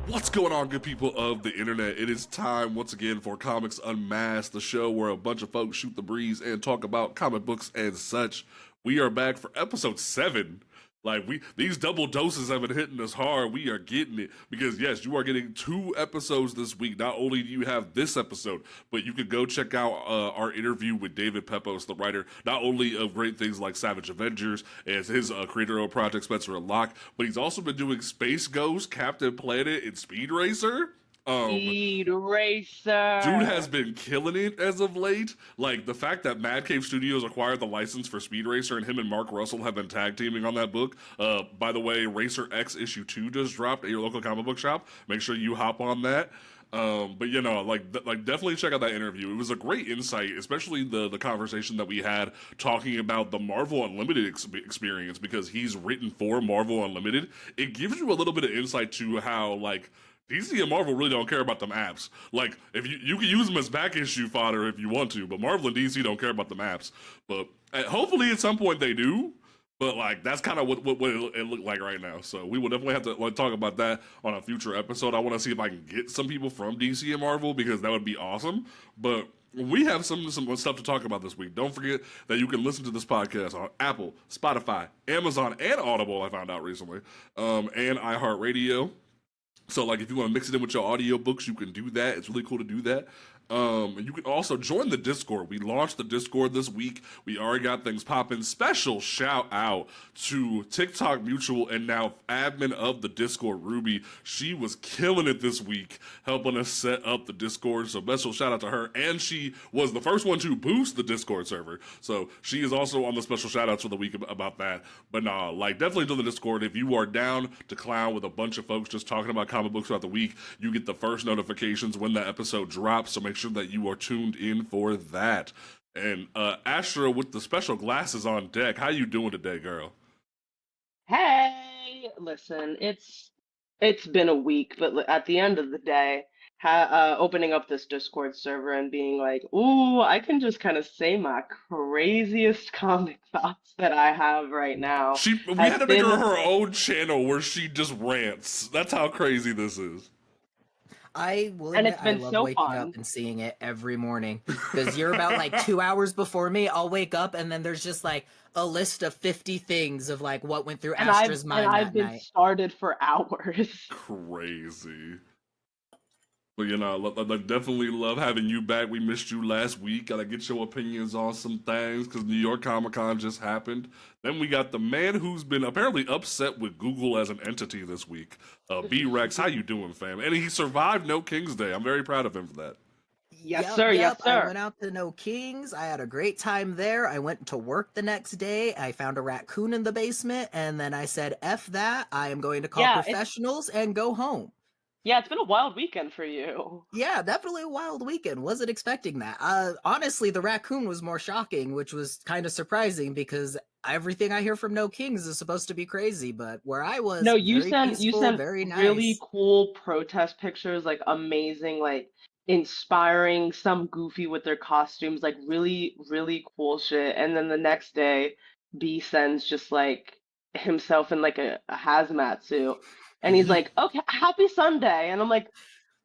What's going on, good people of the internet? It is time once again for Comics Unmasked, the show where a bunch of folks shoot the breeze and talk about comic books and such. We are back for episode 7. These double doses have been hitting us hard. We are getting it because yes, you are getting 2 episodes this week. Not only do you have this episode, but you can go check out our interview with David Pepos, the writer, not only of great things like Savage Avengers as his creator-owned project Spencer and Locke, but he's also been doing Space Ghost, Captain Planet, and Speed Racer. Speed Dude Racer. has been killing it as of late. Like, the fact that Mad Cave Studios acquired the license for Speed Racer and him and Mark Russell have been tag teaming on that book. By the way, Racer X issue 2 just dropped at your local comic book shop. Make sure you hop on that. But you know, definitely check out that interview. It was a great insight, especially the conversation that we had talking about the Marvel Unlimited experience, because he's written for Marvel Unlimited. It gives you a little bit of insight to how, like, DC and Marvel really don't care about them apps. Like, if you can use them as back issue fodder if you want to, but Marvel and DC don't care about them apps. But hopefully at some point they do. But like, that's kind of what it looked like right now. So we will definitely have to talk about that on a future episode. I want to see if I can get some people from DC and Marvel, because that would be awesome. But we have some stuff to talk about this week. Don't forget that you can listen to this podcast on Apple, Spotify, Amazon, and Audible. I found out recently, and iHeartRadio. So, like, if you want to mix it in with your audiobooks, you can do that. It's really cool to do that. And you can also join the Discord. We launched the Discord this week. We already got things popping. Special shout out to TikTok Mutual and now admin of the Discord, Ruby. She was killing it this week, helping us set up the Discord. So special shout out to her. And she was the first one to boost the Discord server. So she is also on the special shout outs for the week about that. But nah, like, definitely join the Discord. If you are down to clown with a bunch of folks just talking about comic books throughout the week, you get the first notifications when the episode drops. So make sure that you are tuned in for that. And Astro with the special glasses on deck. How you doing today, girl? Hey, listen, it's been a week, but at the end of the day, opening up this Discord server and being like, "Ooh, I can just kind of say my craziest comic thoughts that I have right now," We has had to make her been her own channel where she just rants. That's how crazy this is. I will and admit it's I been love so waking fun. up and seeing it every morning, because you're about like 2 hours before me. I'll wake up and then there's just like a list of 50 things of like what went through And I've Astra's and mind I've that been night. started for hours. Crazy. But you know, I definitely love having you back. We missed you last week. Gotta get your opinions on some things because New York Comic Con just happened. Then we got the man who's been apparently upset with Google as an entity this week. B Rex, how you doing, fam? And he survived No King's Day. I'm very proud of him for that. Yes, Yep, sir. Yes, yep. I sir. went out to No Kings. I had a great time there. I went to work the next day. I found a raccoon in the basement, and then I said, F that. I am going to call Yeah, it's professionals and go home. yeah, it's been a wild weekend for you. Yeah, definitely a wild weekend. Wasn't expecting that. Honestly, the raccoon was more shocking, which was kind of surprising because everything I hear from No Kings is supposed to be crazy, but where I No, was, you very sent you peaceful, sent very really nice. cool protest pictures, like amazing, like inspiring, some goofy with their costumes, like really, really cool shit. And then the next day, B sends just like himself in like a hazmat suit. And he's like, "Okay, happy Sunday." And I'm like,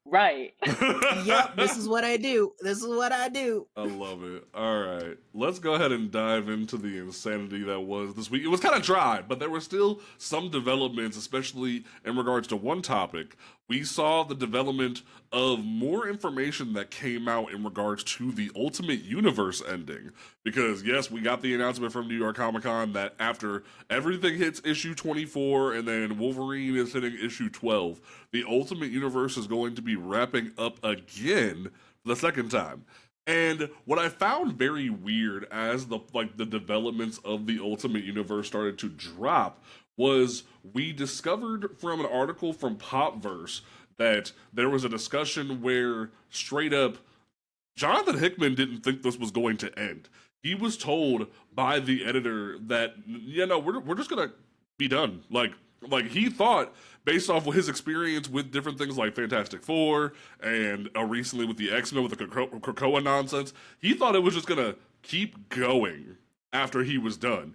"Right." Yep, this is what I do. This is what I do. I love it. All right, let's go ahead and dive into the insanity that was this week. It was kind of dry, but there were still some developments, especially in regards to one topic. We saw the development of more information that came out in regards to the Ultimate Universe ending. Because, yes, we got the announcement from New York Comic Con that after everything hits issue 24 and then Wolverine is hitting issue 12, the Ultimate Universe is going to be wrapping up again for the second time. And what I found very weird as the developments of the Ultimate Universe started to drop was we discovered from an article from Popverse that there was a discussion where straight up Jonathan Hickman didn't think this was going to end. He was told by the editor that, you know, we're just gonna be done. Like he thought, based off of his experience with different things like Fantastic Four and recently with the X-Men with the Krakoa nonsense, he thought it was just gonna keep going after he was done.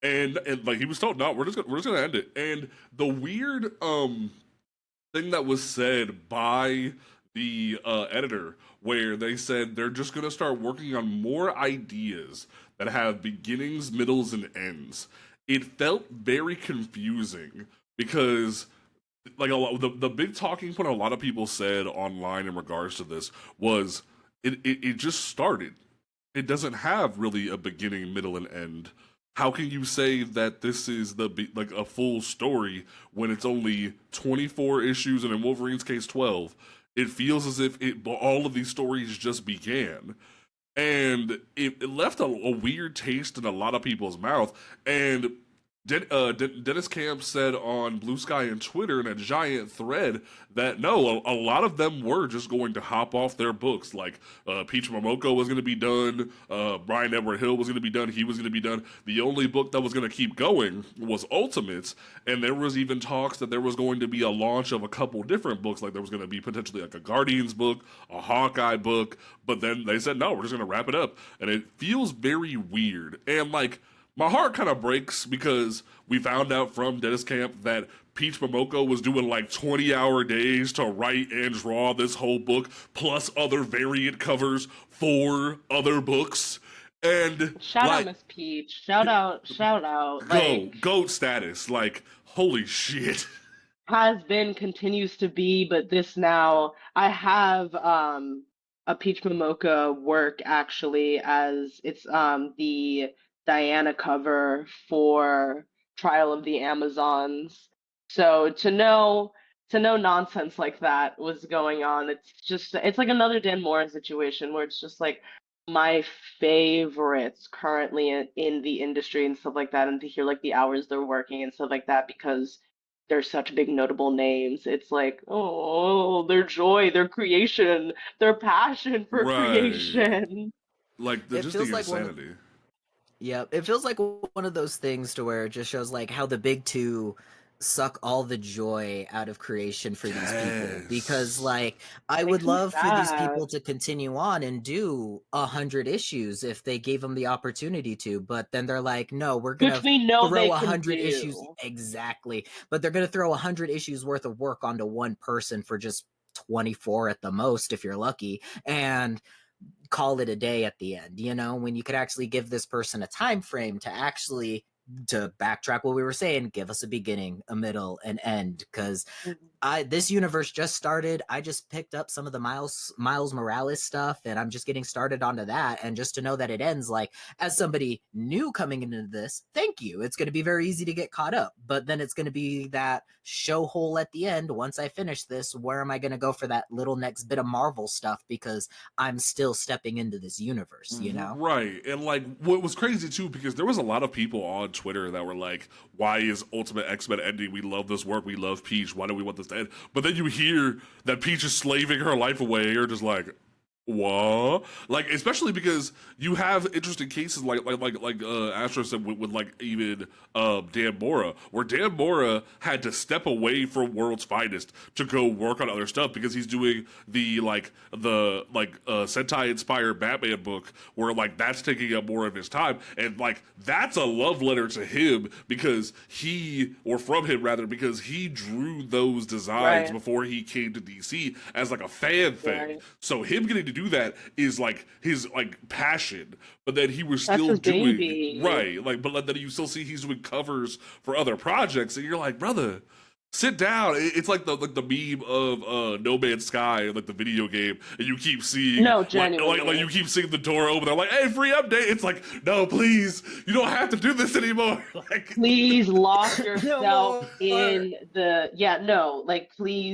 And like he was told, no, we're just gonna end it. And the weird thing that was said by the editor where they said they're just going to start working on more ideas that have beginnings, middles, and ends. It felt very confusing because like the big talking point a lot of people said online in regards to this was it just started. It doesn't have really a beginning, middle, and end. How can you say that this is like a full story when it's only 24 issues and in Wolverine's case 12? It feels as if all of these stories just began, and it left a weird taste in a lot of people's mouth. And Dennis Camp said on Blue Sky and Twitter in a giant thread that no, a lot of them were just going to hop off their books. Like Peach Momoko was going to be done, Brian Edward Hill was going to be done, he was going to be done. The only book that was going to keep going was Ultimates, and there was even talks that there was going to be a launch of a couple different books. Like there was going to be potentially like a Guardians book, a Hawkeye book, but then they said no, we're just going to wrap it up, and it feels very weird. And like, my heart kind of breaks because we found out from Dennis Camp that Peach Momoko was doing like 20-hour days to write and draw this whole book, plus other variant covers for other books. And shout out Miss Peach. Shout out. Goat status. Like, holy shit. Has been, continues to be, but this now, I have a Peach Momoko work actually, as it's the Diana cover for Trial of the Amazons. So to know nonsense like that was going on, it's like another Dan Mora situation where it's just like my favorites currently in the industry and stuff like that, and to hear like the hours they're working and stuff like that because they're such big notable names. It's like, oh, their joy, their creation, their passion for creation. Like just the insanity. Yeah, it feels like one of those things to where it just shows like how the big two suck all the joy out of creation for these people, because like I would love for these people to continue on and do 100 issues if they gave them the opportunity to, but then they're like, no, we're gonna throw 100 issues, exactly, but they're gonna throw 100 issues worth of work onto one person for just 24 at the most if you're lucky, and call it a day at the end, you know, when you could actually give this person a time frame to actually, to backtrack what we were saying, give us a beginning, a middle, an end, because this universe just started. I just picked up some of the Miles Morales stuff, and I'm just getting started onto that. And just to know that it ends, like, as somebody new coming into this, thank you. It's going to be very easy to get caught up, but then it's going to be that show hole at the end. Once I finish this, where am I going to go for that little next bit of Marvel stuff? Because I'm still stepping into this universe, you know? Right. And like, what was crazy too, because there was a lot of people on Twitter that were like, why is Ultimate X-Men ending? We love this work. We love Peach. Why do we want this to end? But then you hear that Peach is slaving her life away. You're just like, what? Like, especially because you have interesting cases like Astro said with like even Dan Mora, where Dan Mora had to step away from World's Finest to go work on other stuff because he's doing the Sentai inspired Batman book, where like that's taking up more of his time, and like that's a love letter to him because from him rather, because he drew those designs before he came to DC as like a fan thing. So him getting to do that is like his like passion, but then he was still doing but then you still see he's doing covers for other projects, and you're like, brother, sit down. It's like the meme of No Man's Sky, like the video game, and you keep seeing like you keep seeing the door open. They're like, "Hey, free update." It's like, no, please, you don't have to do this anymore. Like, please lock yourself in the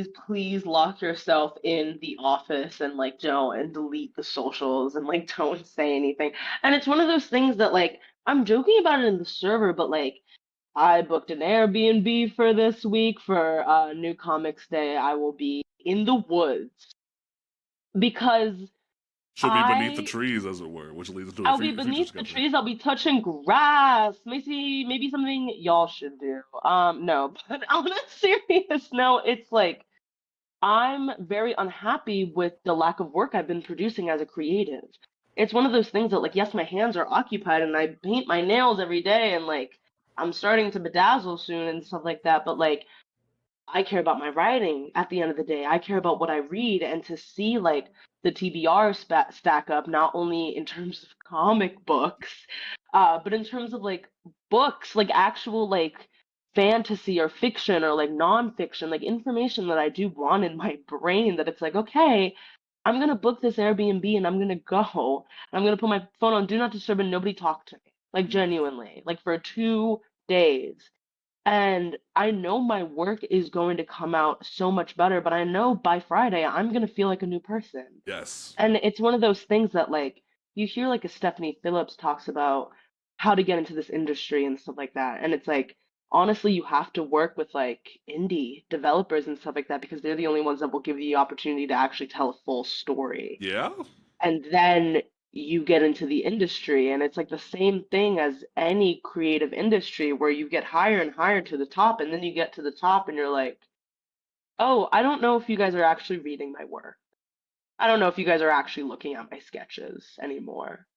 please lock yourself in the office and like don't delete the socials and like don't say anything. And it's one of those things that like I'm joking about it in the server, but like, I booked an Airbnb for this week for New Comics Day. I will be in the woods because should be beneath the trees, as it were, which leads to I'll be beneath the trees. I'll be touching grass. Maybe something y'all should do. No, but on a serious note, it's like I'm very unhappy with the lack of work I've been producing as a creative. It's one of those things that like, yes, my hands are occupied and I paint my nails every day and like I'm starting to bedazzle soon and stuff like that, but like I care about my writing at the end of the day. I care about what I read, and to see like the TBR stack up not only in terms of comic books, but in terms of like books, like actual like fantasy or fiction or like nonfiction, like information that I do want in my brain that it's like, okay, I'm gonna book this Airbnb and I'm gonna go. And I'm gonna put my phone on do not disturb and nobody talk to me. Like genuinely, like for 2 days. And I know my work is going to come out so much better, but I know by Friday I'm going to feel like a new person. Yes. And it's one of those things that like you hear like a Stephanie Phillips talks about how to get into this industry and stuff like that. And it's like honestly you have to work with like indie developers and stuff like that because they're the only ones that will give you the opportunity to actually tell a full story. Yeah. And then you get into the industry and it's like the same thing as any creative industry where you get higher and higher to the top and then you get to the top and you're like, oh, I don't know if you guys are actually reading my work. I don't know if you guys are actually looking at my sketches anymore.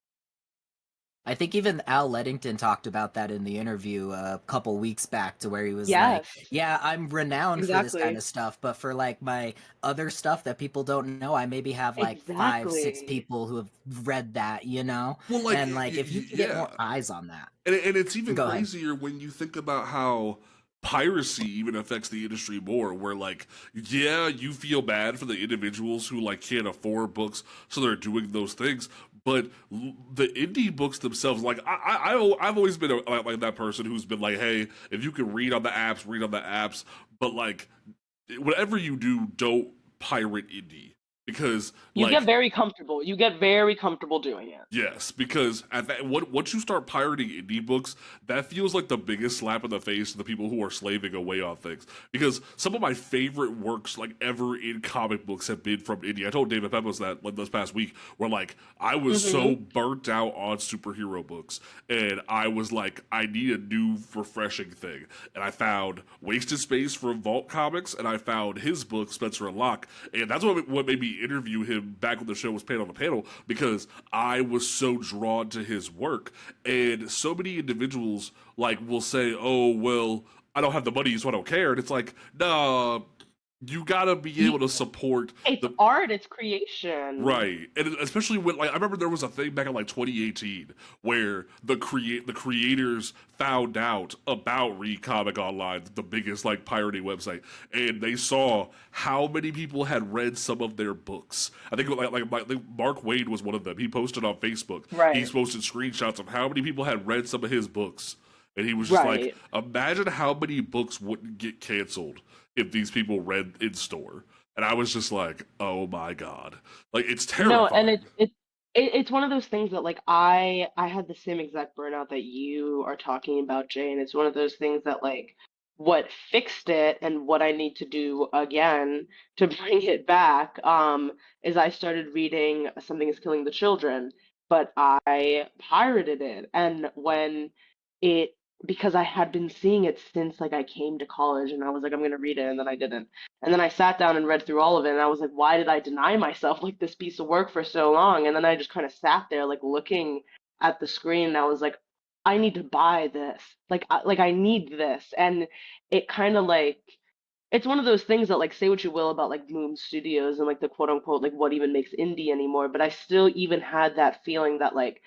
I think even Al Leddington talked about that in the interview a couple weeks back, to where he was like, Yes, yeah, I'm renowned for this kind exactly. of stuff, but for like my other stuff that people don't know, I maybe have like 5, 6 Exactly. people who have read that, you know? Well, like, And like if you can get yeah. more eyes on that. And it's even Go ahead. crazier when you think about how piracy even affects the industry more, where like, yeah, you feel bad for the individuals who like can't afford books, so they're doing those things. But the indie books themselves, like I've always been like that person who's been like, hey, if you can read on the apps, read on the apps. But like, whatever you do, don't pirate indie because You get like very comfortable. You get very comfortable doing it. yes, because at that, once you start pirating indie books, that feels like the biggest slap in the face to the people who are slaving away on things. Because some of my favorite works, like ever in comic books, have been from indie. I told David Pepos that like this past week, where like I was so Hmm. burnt out on superhero books, and I was like, I need a new, refreshing thing. And I found Wasted Space from Vault Comics, and I found his book Spencer and Locke, and that's what made me interview him back when the show was Panel to Panel, because I was so drawn to his work. And so many individuals like will say, oh well, I don't have the money so I don't care, and it's like, nah, you gotta be able to support It's the art, it's creation. right. And especially when like I remember there was a thing back in like 2018 where the creators found out about Read Comic Online, the biggest like pirating website, and they saw how many people had read some of their books. I think like Mark Wade was one of them. He posted on Facebook. He's Right, posted screenshots of how many people had read some of his books. And he was just like, right. imagine how many books wouldn't get canceled if these people read in store. And I was just like, oh my God. Like, it's No, and terrifying. it's one of those things that like I had the same exact burnout that you are talking about, Jay, and it's one of those things that like what fixed it and what I need to do again to bring it back is I started reading Something is Killing the Children, but I pirated it. And when it because I had been seeing it since like I came to college and I was like I'm gonna read it and then I didn't. And then I sat down and read through all of it, and I was like, why did I deny myself like this piece of work for so long? And then I just kind of sat there, like looking at the screen, and I was like, I need to buy this. Like I need this. And it kind of like it's one of those things that like say what you will about like Moon Studios and like the quote unquote like what even makes indie anymore, but I still even had that feeling that like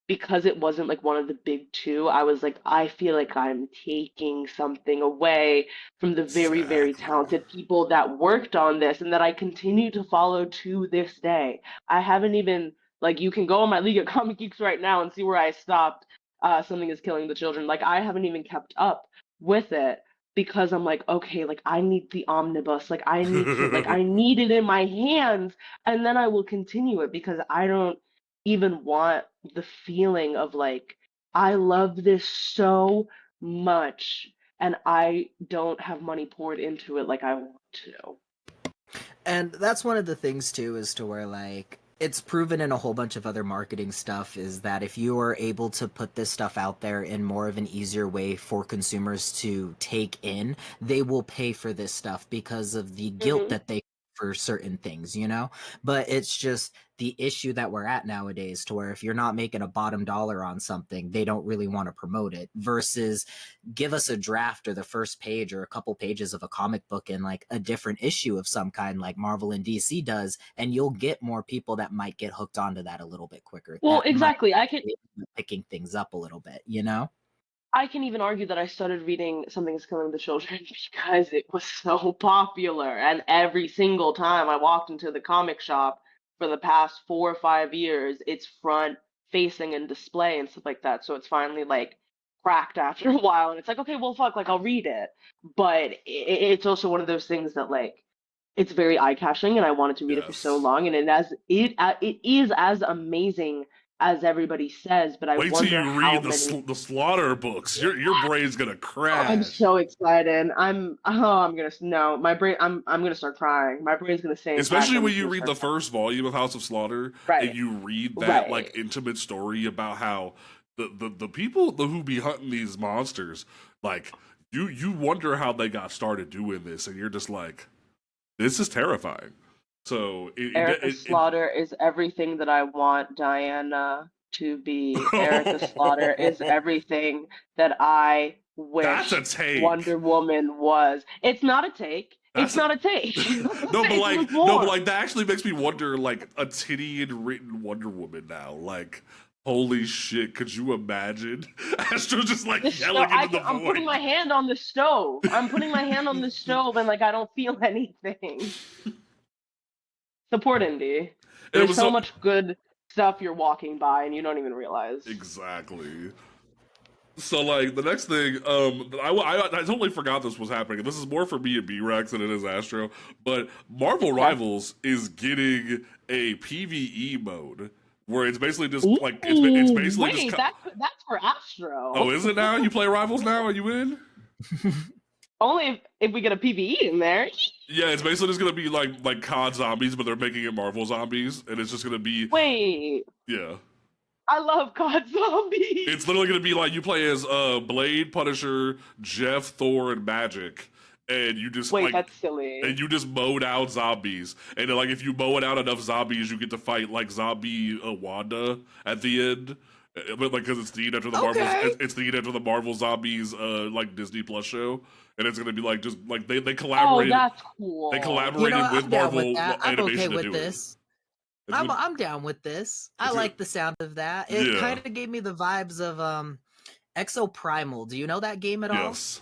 because it wasn't like one of the big two, I was like, I feel like I'm taking something away from the very, very Exactly. talented people that worked on this and that I continue to follow to this day. I haven't even like you can go on my League of Comic Geeks right now and see where I stopped. Something is killing the children. Like I haven't even kept up with it because I'm like, okay, like I need the omnibus. Like I need it in my hands, and then I will continue it because I don't even want the feeling of like I love this so much and I don't have money poured into it like I want to. And that's one of the things too, is to where like it's proven in a whole bunch of other marketing stuff, is that if you are able to put this stuff out there in more of an easier way for consumers to take in, they will pay for this stuff because of the guilt Hmm. that they for certain things, you know? But it's just the issue that we're at nowadays, to where if you're not making a bottom dollar on something, they don't really want to promote it, versus give us a draft or the first page or a couple pages of a comic book in like a different issue of some kind, like Marvel and DC does, and you'll get more people that might get hooked onto that a little bit quicker. Well, That might exactly. be picking things up a little bit, you know? I can even argue that I started reading Something's Killing the Children because it was so popular. And every single time I walked into the comic shop for the past 4 or 5 years, it's front facing and display and stuff like that. So it's finally like cracked after a while. And it's like, okay, well, fuck, like I'll read it. But it's also one of those things that like, it's very eye catching and I wanted to read it for so Yes. long. And it is as amazing as everybody says, but I Wait till wonder you how read many. the Slaughter books. Your brain's gonna I'm crash. so excited. I'm gonna no, my brain I'm gonna start crying. My brain's gonna say impact. Especially I'm when just you gonna read start the first volume of House of Slaughter crying. and you read Right. that Right. like intimate story about how the people who be hunting these monsters, like you wonder how they got started doing this, and you're just like, this is terrifying. So Erica Slaughter is everything that I want Diana to be. Erica Slaughter is everything that I That's a wish take. Wonder Woman was. It's not a take. That's It's not a take. no, but It's like lukewarm. that actually makes me wonder, like a titty-and written Wonder Woman now. Like, holy shit, could you imagine? Astro's just like The yelling stove. into the I'm putting void. my hand on the stove. I'm putting my hand on the stove, and like I don't feel anything. Support indie. It There's was so so much good stuff you're walking by, and you don't even realize. exactly. So like the next thing, I totally forgot this was happening. This is more for me and B-Rex than it is Astro. But Marvel Okay. Rivals is getting a PVE mode where it's basically just Ooh, like it's basically wait, just. that's for Astro. Oh, is it now? You play Rivals now? Are you in? Only if we get a PVE in there. Yeah, it's basically just gonna be like COD zombies, but they're making it Marvel zombies, and it's just gonna be Wait, yeah. I love COD Zombies. It's literally gonna be like you play as Blade, Punisher, Jeff, Thor, and Magic, and you just Wait, like that's silly. and you just mowed out zombies, and then, like if you mow it out enough zombies, you get to fight like zombie Wanda at the end. But like because it's themed after the Marvel, Okay. it's themed after the Marvel Zombies like Disney Plus show, and it's gonna be like just like they Oh, collaborated. that's cool. They You collaborated know, with I'm down with Marvel that. I'm okay Animation to with do this. it. It's gonna- I'm down with this. I it's gonna- like the sound of that. It Yeah. kind of gave me the vibes of Exo Primal. Do you know that game at all? Yes.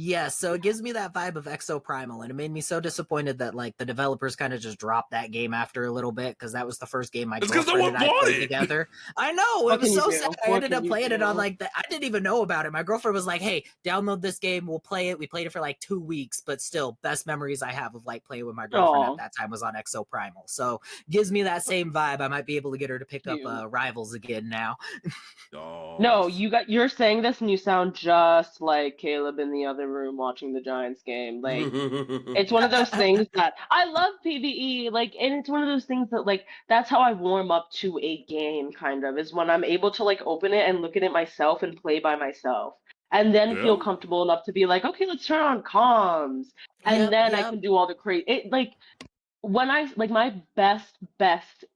Yeah, so it gives me that vibe of Exo Primal, and it made me so disappointed that like the developers kind of just dropped that game after a little bit, because that was the first game my It's 'cause no girlfriend one and I bought played it. together. I know, What it was can you so do? sad. I What ended can up you playing it on do? like I didn't even know about it. My girlfriend was like, "Hey, download this game. We'll play it." We played it for like 2 weeks, but still, best memories I have of like playing with my girlfriend Oh, at that time was on Exo Primal. So gives me that same vibe. I might be able to get her to pick up cute. Rivals again now. Oh, No, you're saying this and you sound just like Caleb in the other room watching the Giants game. Like it's one of those things that I love PvE, like, and it's one of those things that like that's how I warm up to a game kind of is when I'm able to like open it and look at it myself and play by myself. And then feel yeah. comfortable enough to be like, okay, let's turn on comms. And then I Yep. can do all the crazy it like when I like my best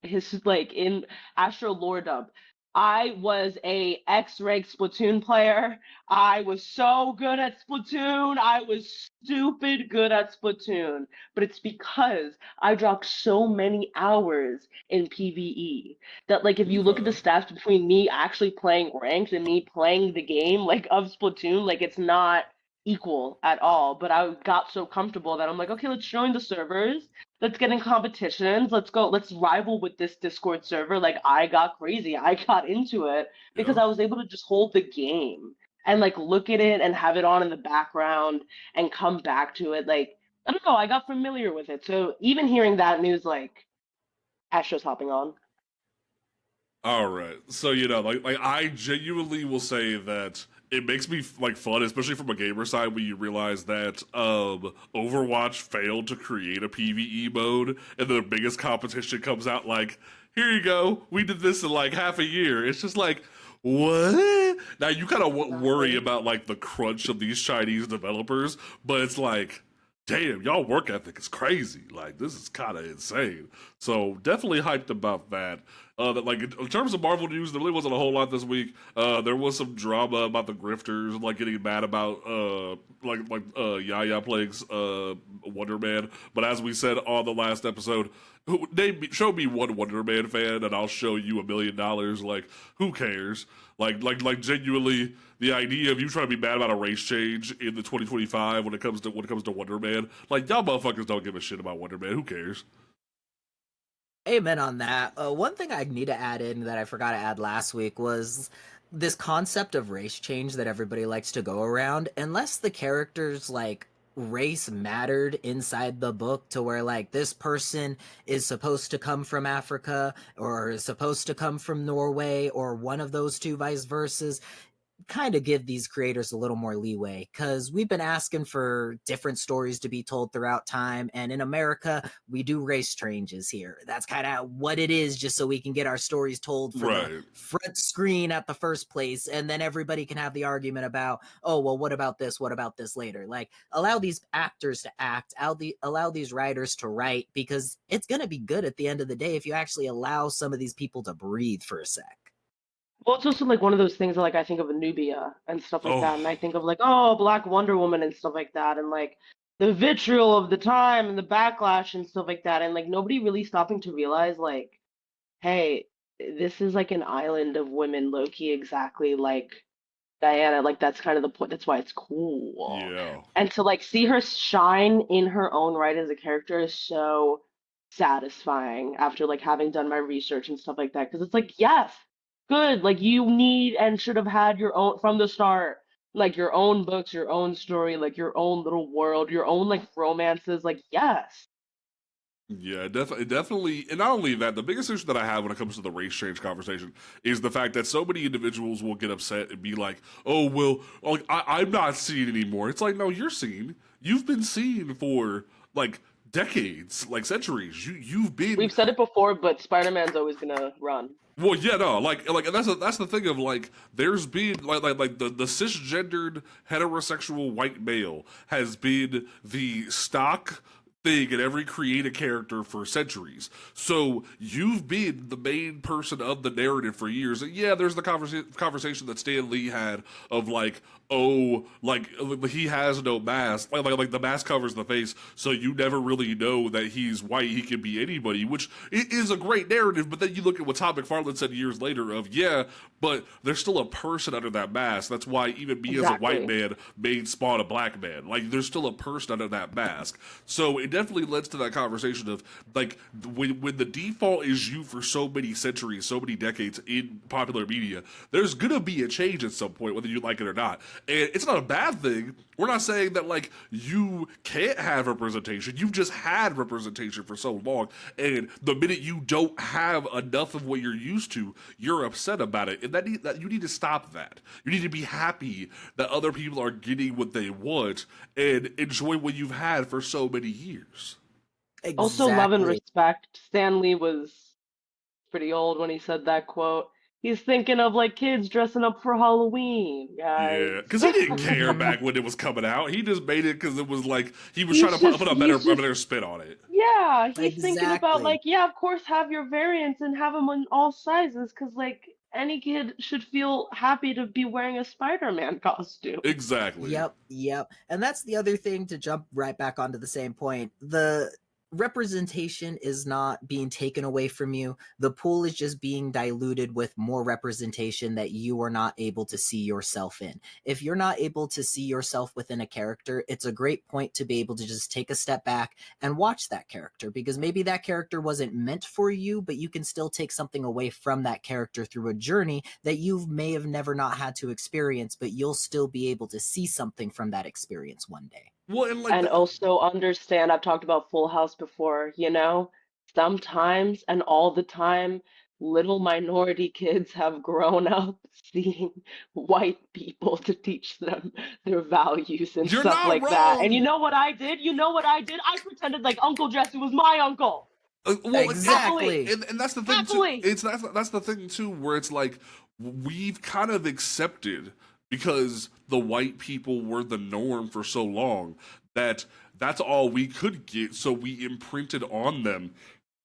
is like in Astro lore dump. I was a X-rank Splatoon player. I was so good at Splatoon. I was stupid good at Splatoon. But it's because I dropped so many hours in PvE that like if you look at the stats between me actually playing ranked and me playing the game like of Splatoon, like it's not equal at all. But I got so comfortable that I'm like, okay, let's join the servers. Let's get in competitions. Let's go. Let's rival with this Discord server. Like I got crazy. I got into it because Yeah. I was able to just hold the game and like look at it and have it on in the background and come back to it. Like I don't know. I got familiar with it. So even hearing that news, like Astro's hopping on. All right. So you know, like I genuinely will say that it makes me like fun, especially from a gamer side, when you realize that Overwatch failed to create a PvE mode, and the biggest competition comes out like, here you go, we did this in like half a year. It's just like, what? Now you kind of worry about like the crunch of these Chinese developers, but it's like damn, y'all work ethic is crazy. Like, this is kind of insane. So definitely hyped about that. That like in terms of Marvel news, there really wasn't a whole lot this week. There was some drama about the grifters, like getting mad about Yaya Plague's Wonder Man. But as we said on the last episode, show me one Wonder Man fan, and I'll show you $1 million. Like, who cares? Like genuinely, the idea of you trying to be mad about a race change in the 2025 when it comes to Wonder Man, like y'all motherfuckers don't give a shit about Wonder Man. Who cares? Amen on that. One thing I need to add in that I forgot to add last week was this concept of race change that everybody likes to go around. Unless the characters like race mattered inside the book to where like this person is supposed to come from Africa or is supposed to come from Norway or one of those two vice versa, kind of give these creators a little more leeway, because we've been asking for different stories to be told throughout time, and in America we do race changes here. That's kind of what it is, just so we can get our stories told for the front screen at the first place, and then everybody can have the argument about, oh well, what about this later. Like, allow these actors to act, allow these writers to write, because it's going to be good at the end of the day if you actually allow some of these people to breathe for a sec. Well, it's also like one of those things that, like, I think of Nubia and stuff like that, and I think of like, oh, Black Wonder Woman and stuff like that, and like the vitriol of the time and the backlash and stuff like that, and like nobody really stopping to realize, like, hey, this is like an island of women, low-key, exactly like Diana. Like, that's kind of the point. That's why it's cool. Yeah. And to like see her shine in her own right as a character is so satisfying after like having done my research and stuff like that. Because it's like, yes, good. Like, you need and should have had your own from the start, like your own books, your own story, like your own little world, your own like romances. Like, yes. Yeah, definitely. And not only that, the biggest issue that I have when it comes to the race change conversation is the fact that so many individuals will get upset and be like, oh, well, like, I'm not seen anymore. It's like, no, you're seen. You've been seen for, like, decades, like centuries. You've been. We've said it before, but Spider-Man's always gonna run. Well, yeah, no, like that's the thing of like there's been like the cisgendered heterosexual white male has been the stock thing in every creative character for centuries. So you've been the main person of the narrative for years. And yeah, there's the conversation that Stan Lee had of like, oh, like he has no mask, like the mask covers the face, so you never really know that he's white. He can be anybody, which is a great narrative. But then you look at what Todd McFarlane said years later of, yeah, but there's still a person under that mask. That's why even me as a white man made Spawn a black man. Like, there's still a person under that mask. So it definitely lends to that conversation of like when the default is you for so many centuries, so many decades in popular media, there's gonna be a change at some point, whether you like it or not. And it's not a bad thing. We're not saying that like you can't have representation. You've just had representation for so long, and the minute you don't have enough of what you're used to, you're upset about it, and that you need to stop that. You need to be happy that other people are getting what they want and enjoy what you've had for so many years. Exactly. Also, love and respect. Stan Lee was pretty old when he said that quote. He's thinking of like kids dressing up for Halloween, guys. Yeah, because he didn't care back when it was coming out. He just made it because it was like he was trying to put a better spin on it. Yeah, he's thinking about like, yeah, of course, have your variants and have them in all sizes, because like any kid should feel happy to be wearing a Spider-Man costume. Exactly. Yep. And that's the other thing, to jump right back onto the same point. The representation is not being taken away from you. The pool is just being diluted with more representation that you are not able to see yourself in. If you're not able to see yourself within a character, it's a great point to be able to just take a step back and watch that character, because maybe that character wasn't meant for you, but you can still take something away from that character through a journey that you may have never not had to experience, but you'll still be able to see something from that experience one day. Well, and also understand, I've talked about Full House before, sometimes and all the time, little minority kids have grown up seeing white people to teach them their values and stuff like that. And you know what I did? I pretended like Uncle Jesse was my uncle. Well, exactly. And that's the thing too. That's the thing too, where it's like we've kind of accepted, because the white people were the norm for so long, that that's all we could get, so we imprinted on them.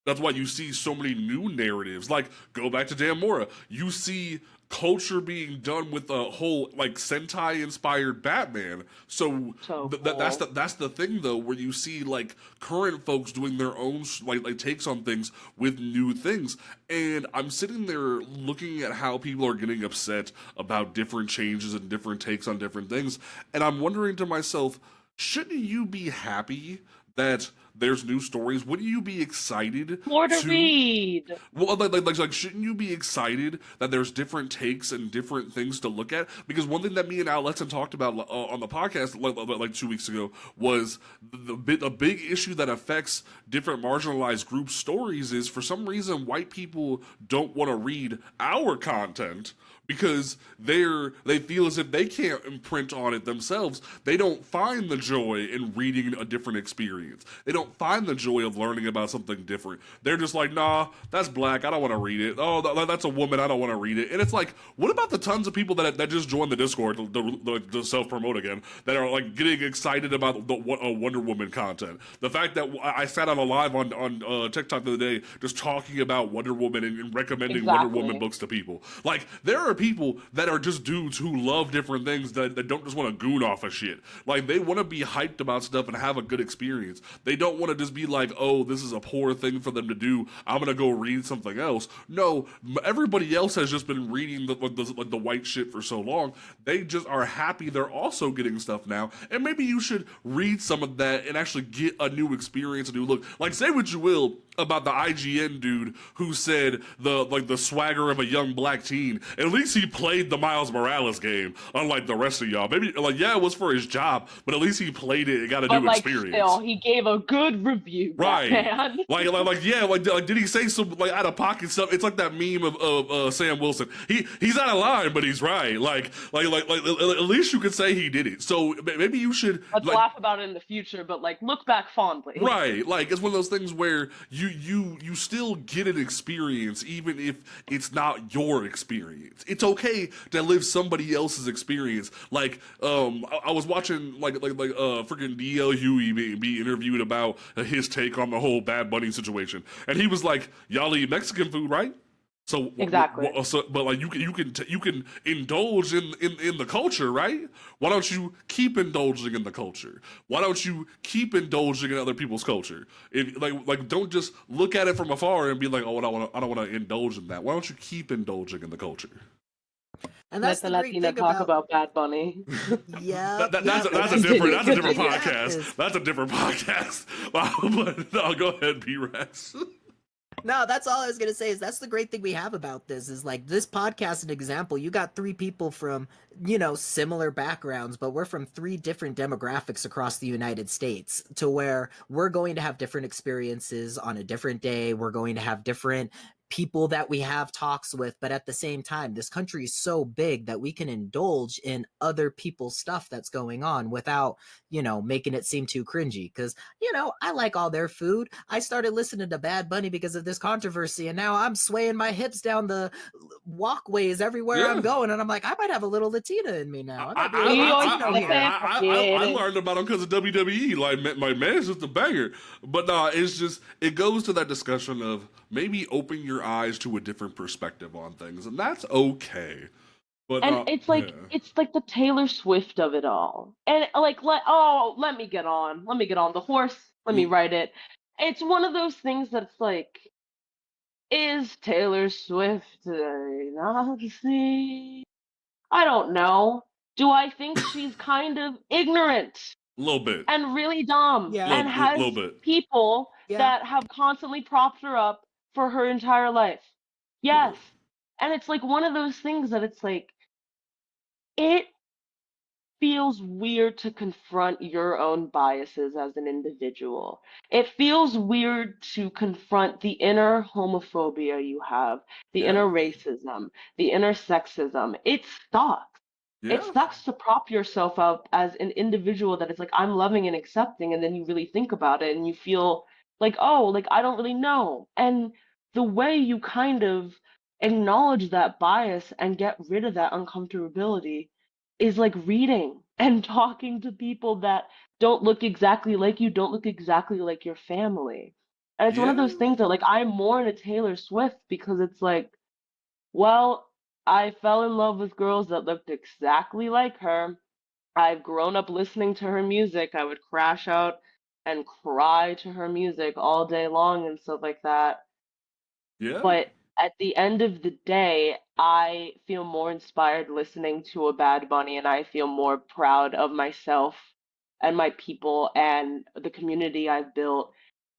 That's why you see so many new narratives. Like, go back to Damora. You see culture being done with a whole like Sentai inspired Batman. So So that's the thing though, where you see like current folks doing their own like takes on things with new things. And I'm sitting there looking at how people are getting upset about different changes and different takes on different things, and I'm wondering to myself, shouldn't you be happy that there's new stories? Wouldn't you be excited more to to? read. Well, like, shouldn't you be excited that there's different takes and different things to look at? Because one thing that me and Al Letson talked about on the podcast like 2 weeks ago was a big issue that affects different marginalized group stories is, for some reason, white people don't want to read our content because they feel as if they can't imprint on it themselves. They don't find the joy in reading a different experience. They don't find the joy of learning about something different. They're just like, nah, that's black, I don't want to read it. Oh, that's a woman, I don't want to read it. And it's like, what about the tons of people that just joined the Discord to self-promote again, that are like getting excited about the Wonder Woman content? The fact that I sat on a live on TikTok the other day just talking about Wonder Woman and recommending Wonder Woman books to people. Like, there are people that are just dudes who love different things that don't just want to goon off of shit. Like, they want to be hyped about stuff and have a good experience. They don't want to just be like, oh, this is a poor thing for them to do, I'm gonna go read something else. No, everybody else has just been reading the white shit for so long. They just are happy they're also getting stuff now, and maybe you should read some of that and actually get a new experience, a new look. Like, say what you will about the IGN dude who said the swagger of a young black teen. At least he played the Miles Morales game, unlike the rest of y'all. Maybe like, yeah, it was for his job, but at least he played it and got a new experience. Still, he gave a good review. Right. Man. Like did he say some like out of pocket stuff? It's like that meme of Sam Wilson. He's out of line, but he's right. Like at least you could say he did it. So maybe you should let's laugh about it in the future, but like look back fondly. Right. Like, it's one of those things where you still get an experience even if it's not your experience. It's okay to live somebody else's experience. Like, I was watching like freaking DL Huey be interviewed about his take on the whole Bad Bunny situation, and he was like, "Y'all eat Mexican food, right?" So exactly. But like you can indulge in the culture, right? Why don't you keep indulging in the culture? Why don't you keep indulging in other people's culture? If like don't just look at it from afar and be like, oh, I don't want to indulge in that. Why don't you keep indulging in the culture? And that's the Latina talk about Bad Bunny. Yeah, that's a different podcast. That's a different podcast. But no, go ahead, B-Rex. No, that's all I was gonna say. Is that's the great thing we have about this is like this podcast. An example, you got three people from similar backgrounds, but we're from three different demographics across the United States. To where we're going to have different experiences on a different day. We're going to have different people that we have talks with, but at the same time, this country is so big that we can indulge in other people's stuff that's going on without making it seem too cringy. Because I like all their food. I started listening to Bad Bunny because of this controversy, and now I'm swaying my hips down the walkways everywhere I'm going, and I'm like, I might have a little Latina in me now. I learned about him because of WWE. Like, my man is just a banger. But no, it's just, it goes to that discussion of maybe open your eyes to a different perspective on things, and that's okay. But it's like the Taylor Swift of it all. And let me get on the horse, let me ride it. It's one of those things that's like, is Taylor Swift a Nazi? I don't know. Do I think she's kind of ignorant? A little bit. And really dumb. Yeah. And has people that have constantly propped her up for her entire life. Yes. And it's like one of those things that it's like, it feels weird to confront your own biases as an individual. It feels weird to confront the inner homophobia you have, the inner racism, the inner sexism. It sucks. Yeah. It sucks to prop yourself up as an individual that is like, I'm loving and accepting, and then you really think about it and you feel like, oh, like I don't really know. And the way you kind of acknowledge that bias and get rid of that uncomfortability is like reading. and talking to people that don't look exactly like you, don't look exactly like your family. And it's one of Yeah. those things that like I mourn a Taylor Swift because it's like, well, I fell in love with girls that looked exactly like her. I've grown up listening to her music. I would crash out and cry to her music all day long and stuff like that. Yeah. But at the end of the day, I feel more inspired listening to a Bad Bunny, and I feel more proud of myself and my people and the community I've built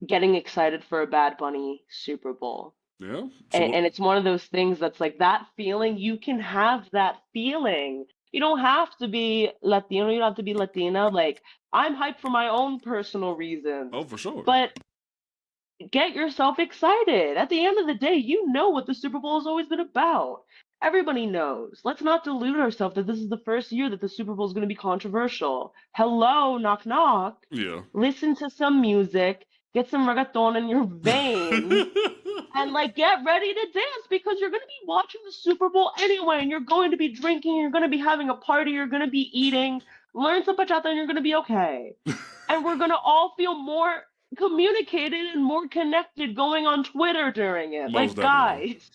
getting excited for a Bad Bunny Super Bowl. Yeah. So And, what? and it's one of those things that's like that feeling, you can have that feeling. You don't have to be Latino, you don't have to be Latina. Like, I'm hyped for my own personal reasons. Oh, for sure. But get yourself excited. At the end of the day, you know what the Super Bowl has always been about. Everybody knows. Let's not delude ourselves that this is the first year that the Super Bowl is going to be controversial. Hello, knock knock. Yeah. Listen to some music, get some reggaeton in your veins, and like get ready to dance because you're going to be watching the Super Bowl anyway, and you're going to be drinking, you're going to be having a party, you're going to be eating. Learn some bachata, and you're going to be okay. And we're going to all feel more communicated and more connected going on Twitter during it. Most Like, definitely. guys.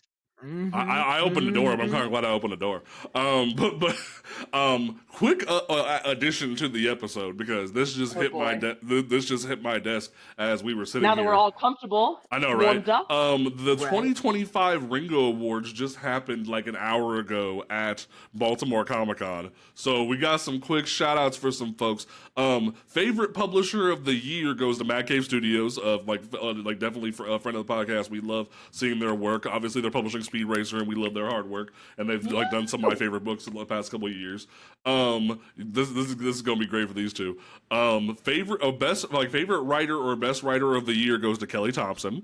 I opened the door, but I'm kind of glad I opened the door. Quick addition to the episode because this just Oh hit my boy. this just hit my desk as we were sitting Now that here. we're all comfortable, I know, right? warmed up. The Right. 2025 Ringo Awards just happened like an hour ago at Baltimore Comic Con. So we got some quick shout outs for some folks. Favorite publisher of the year goes to Mad Cave Studios. Like definitely for a friend of the podcast. We love seeing their work. Obviously, they're publishing Speed Racer, and we love their hard work. And they've like done some of my favorite books in the past couple of years. This is gonna be great for these two. Favorite writer or best writer of the year goes to Kelly Thompson.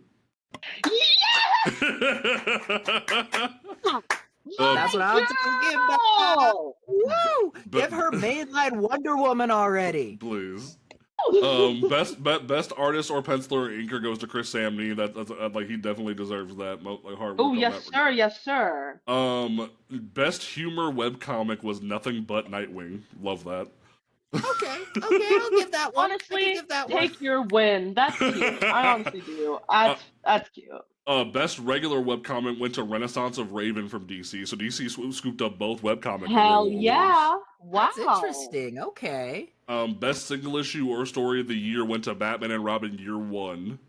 That's what I'm talking about. Woo! Give her mainline Wonder Woman already. Please. Best artist or penciler or inker goes to Chris Samney. That's like he definitely deserves that. Like hard work Oh, on yes, that sir. Yes, sir. Best humor webcomic was Nothing But Nightwing. Love that. Okay, I'll give that one. I Honestly, can give that one. take your win. That's cute. I honestly do. That's cute. Best regular webcomic went to Renaissance of Raven from DC. So DC scooped up both webcomic. Hell awards. yeah. Wow. That's interesting. Okay. Best single issue or story of the year went to Batman and Robin Year One.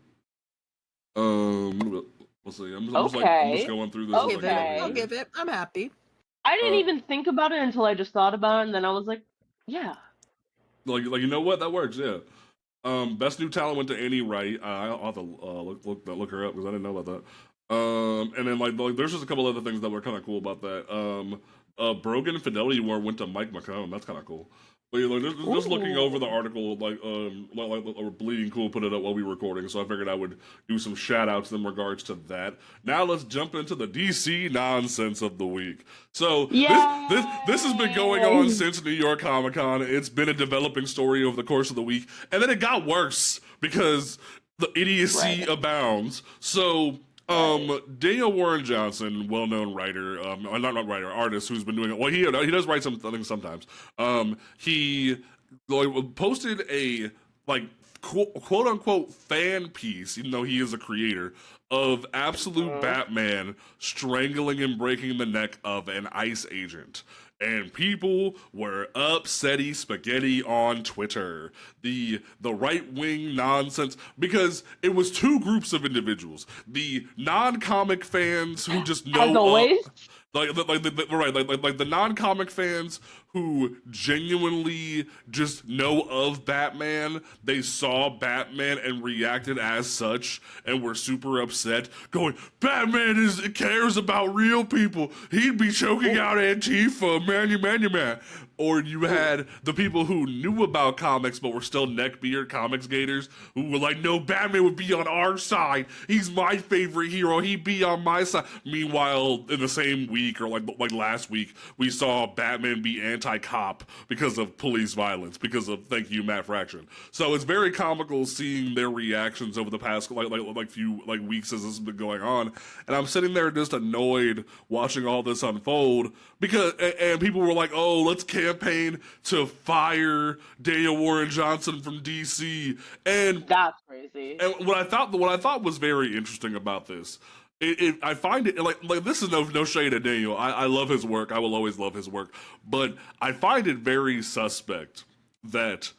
Let's see. I'm just going through this. I'll give it. Okay. I'll give it. I'm happy. I didn't even think about it until I just thought about it, and then I was like, yeah. Like you know what, that works. Yeah. Best new talent went to Annie Wright. I'll have to look her up because I didn't know about that. And then like there's just a couple other things that were kind of cool about that. Brogan Fidelity Award went to Mike McCone. That's kind of cool. But just looking over the article, like Bleeding Cool put it up while we were recording, so I figured I would do some shout outs in regards to that. Now let's jump into the DC nonsense of the week. So this has been going on since New York Comic Con. It's been a developing story over the course of the week, and then it got worse because the idiocy abounds. So Daniel Warren Johnson, well-known writer, not writer, artist who's been doing it. Well, he does write some things sometimes. He posted a quote unquote fan piece, even though he is a creator, of Absolute Batman strangling and breaking the neck of an ICE agent. And people were upsetty spaghetti on Twitter. The right-wing nonsense, because it was two groups of individuals. The non-comic fans who just know... As always. The non-comic fans who genuinely just know of Batman. They saw Batman and reacted as such and were super upset, going, Batman cares about real people. He'd be choking out Antifa, man. Or you had the people who knew about comics but were still neckbeard comics gators who were like, no, Batman would be on our side. He's my favorite hero. He'd be on my side. Meanwhile, in the same week or like last week, we saw Batman be anti-cop because of police violence, because of thank you Matt Fraction. So it's very comical seeing their reactions over the past few weeks as this has been going on, and I'm sitting there just annoyed watching all this unfold because and people were like, oh, let's campaign to fire Daniel Warren Johnson from DC, and That's crazy. and what I thought was very interesting about this, I find it like this is no shade at Daniel. I love his work. I will always love his work, but I find it very suspect that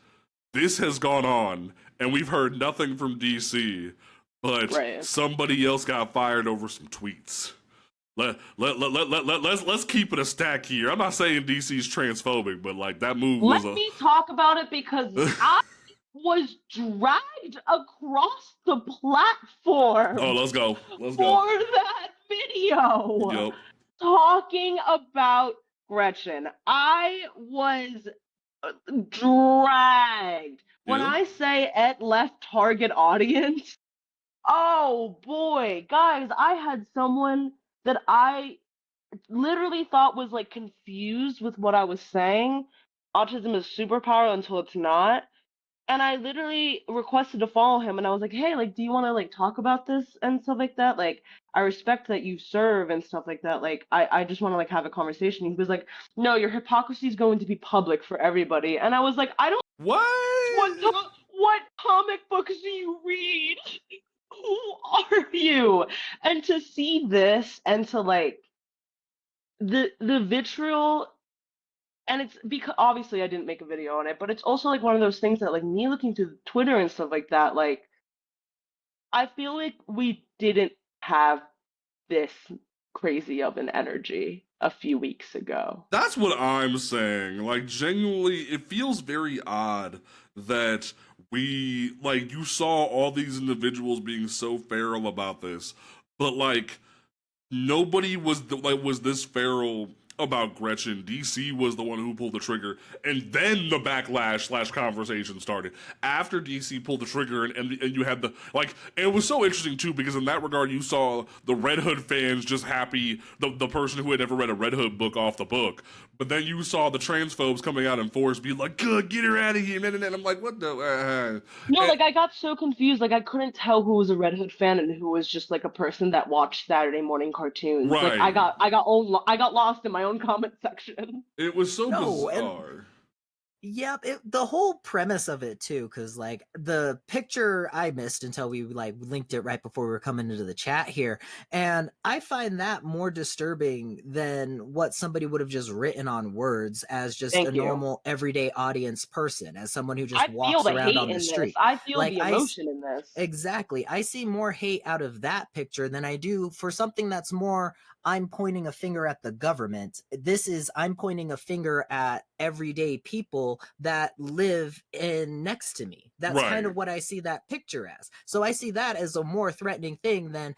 this has gone on and we've heard nothing from DC, but somebody else got fired over some tweets. Let's keep it a stack here. I'm not saying DC's transphobic, but like that move was Let me talk about it because I was dragged across the platform. Oh, let's go. For that video. Yep. Talking about Gretchen. I was dragged. When I say at left target audience, oh boy, guys, I had someone that I literally thought was like confused with what I was saying. Autism is a superpower until it's not. And I literally requested to follow him, and I was like, hey, like, do you want to like talk about this and stuff like that? Like, I respect that you serve and stuff like that. Like, I just want to like have a conversation. He was like, no, your hypocrisy is going to be public for everybody. And I was like, I don't. What comic books do you read? Who are you? And to see this and to like the vitriol. And it's because obviously I didn't make a video on it, but it's also like one of those things that like me looking through Twitter and stuff like that, like I feel like we didn't have this crazy of an energy a few weeks ago. That's what I'm saying. Like genuinely, it feels very odd that we like you saw all these individuals being so feral about this, but like nobody was this feral about Gretchen. DC was the one who pulled the trigger, and then the backlash / conversation started after DC pulled the trigger, and you had the like. And it was so interesting too because in that regard, you saw the Red Hood fans just happy the person who had never read a Red Hood book off the book, but then you saw the transphobes coming out in force, be like, "Good, get her out of here!" And I'm like, "What the?" No, like I got so confused. Like I couldn't tell who was a Red Hood fan and who was just like a person that watched Saturday morning cartoons. Right. Like I got lost in my own comment section. It was so bizarre. Yep, the whole premise of it too, because like the picture I missed until we like linked it right before we were coming into the chat here, and I find that more disturbing than what somebody would have just written on words as just a normal everyday audience person, as someone who just walks around on the street. I feel the emotion in this. Exactly, I see more hate out of that picture than I do for something that's more I'm pointing a finger at the government. This is I'm pointing a finger at everyday people that live in next to me. That's kind of what I see that picture as. So I see that as a more threatening thing than,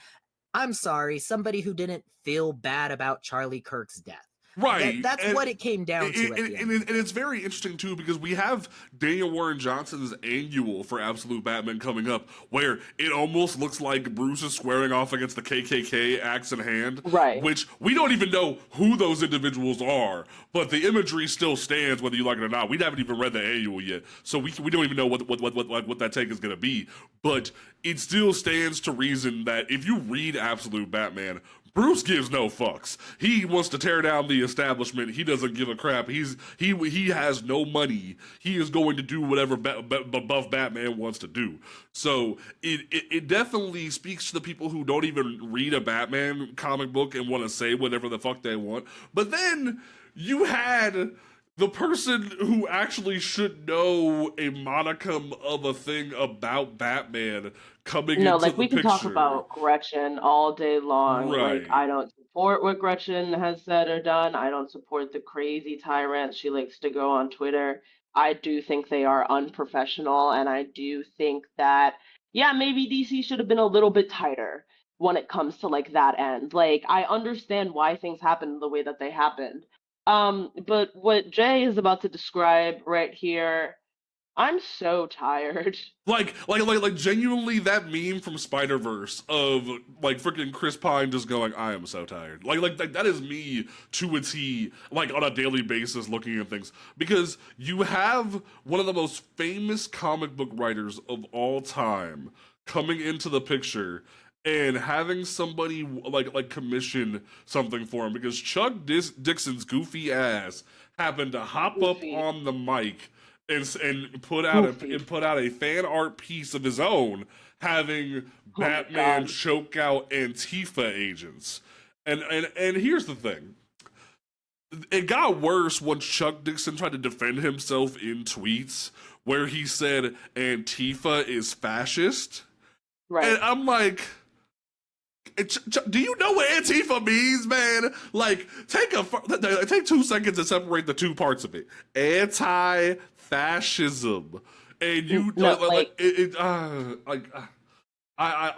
I'm sorry, somebody who didn't feel bad about Charlie Kirk's death. Right. That's what it came down to at the end. And it's very interesting, too, because we have Daniel Warren Johnson's annual for Absolute Batman coming up, where it almost looks like Bruce is squaring off against the KKK, axe in hand. Right. Which we don't even know who those individuals are, but the imagery still stands, whether you like it or not. We haven't even read the annual yet, so we don't even know what that take is going to be. But it still stands to reason that if you read Absolute Batman, Bruce gives no fucks. He wants to tear down the establishment. He doesn't give a crap. He has no money. He is going to do whatever Buff Batman wants to do. So it definitely speaks to the people who don't even read a Batman comic book and want to say whatever the fuck they want. But then you had the person who actually should know a modicum of a thing about Batman coming into the picture. We can talk about Gretchen all day long. Right. Like, I don't support what Gretchen has said or done. I don't support the crazy tyrants she likes to go on Twitter. I do think they are unprofessional, and I do think that, yeah, maybe DC should have been a little bit tighter when it comes to, like, that end. Like, I understand why things happened the way that they happened. But what Jay is about to describe right here, I'm so tired. Like genuinely that meme from Spider-Verse of like freaking Chris Pine just going, I am so tired. Like that is me to a T, like on a daily basis looking at things. Because you have one of the most famous comic book writers of all time coming into the picture and having somebody like commission something for him because Dixon's goofy ass happened to hop up Goofy. on the mic and Goofy. put out a fan art piece of his own, having Oh my Batman god. choke out Antifa agents. And here's the thing. It got worse once Chuck Dixon tried to defend himself in tweets where he said Antifa is fascist. And Right. I'm like, do you know what Antifa means, man? Like, take 2 seconds to separate the two parts of it. Anti-fascism, and you No, like, like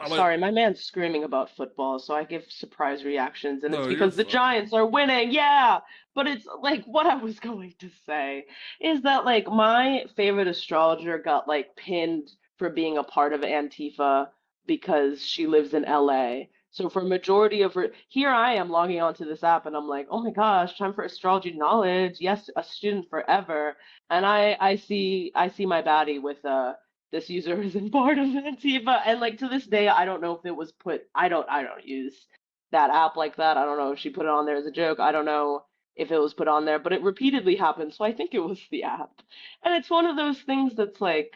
sorry, my man's screaming about football, so I give surprise reactions, and it's no, you're because the fine. Giants are winning, yeah. But it's like what I was going to say is that like my favorite astrologer got like pinned for being a part of Antifa because she lives in LA. So for a majority of her, here I am logging onto this app, and I'm like, oh my gosh, time for astrology knowledge. Yes, a student forever. And I see my baddie with this user isn't part of Antifa, and like to this day, I don't know if it was put. I don't use that app like that. I don't know if she put it on there as a joke. I don't know if it was put on there, but it repeatedly happened, so I think it was the app. And it's one of those things that's like,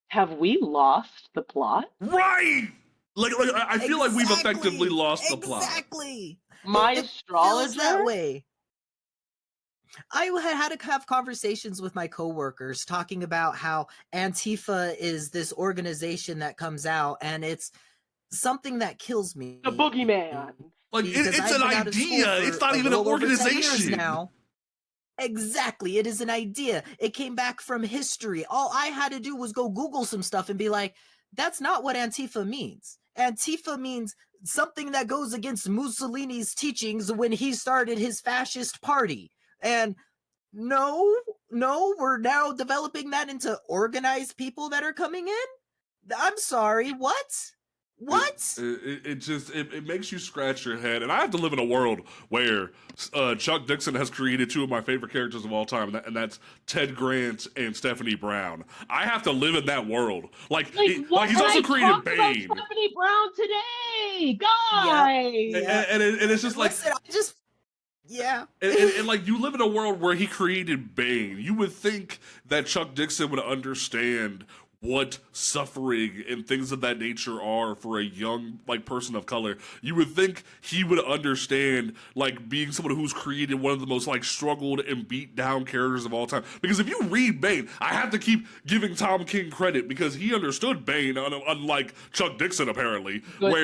have we lost the plot? Right. Like I feel like we've effectively Exactly. lost the plot. Exactly. My It feels that astrologer? way. I had to have conversations with my coworkers talking about how Antifa is this organization that comes out, and it's something that kills me The boogeyman. Like because it's I've an been out of school idea. It's for not a even an little over 10 years organization. now. Exactly, it is an idea. It came back from history. All I had to do was go Google some stuff and be like, that's not what Antifa means. Antifa means something that goes against Mussolini's teachings when he started his fascist party. And no, no, we're now developing that into organized people that are coming in? I'm sorry, what? What? It makes you scratch your head, and I have to live in a world where Chuck Dixon has created two of my favorite characters of all time, and that's Ted Grant and Stephanie Brown. I have to live in that world. Like Like what? he's And also I created talked about Bane, Stephanie Brown today, Yep. guys. Yep. and it's just like Listen, I just yeah. and like you live in a world where he created Bane. You would think that Chuck Dixon would understand what suffering and things of that nature are for a young like person of color. You would think he would understand like being someone who's created one of the most like struggled and beat down characters of all time. Because if you read Bane, I have to keep giving Tom King credit because he understood Bane, unlike Chuck Dixon apparently, But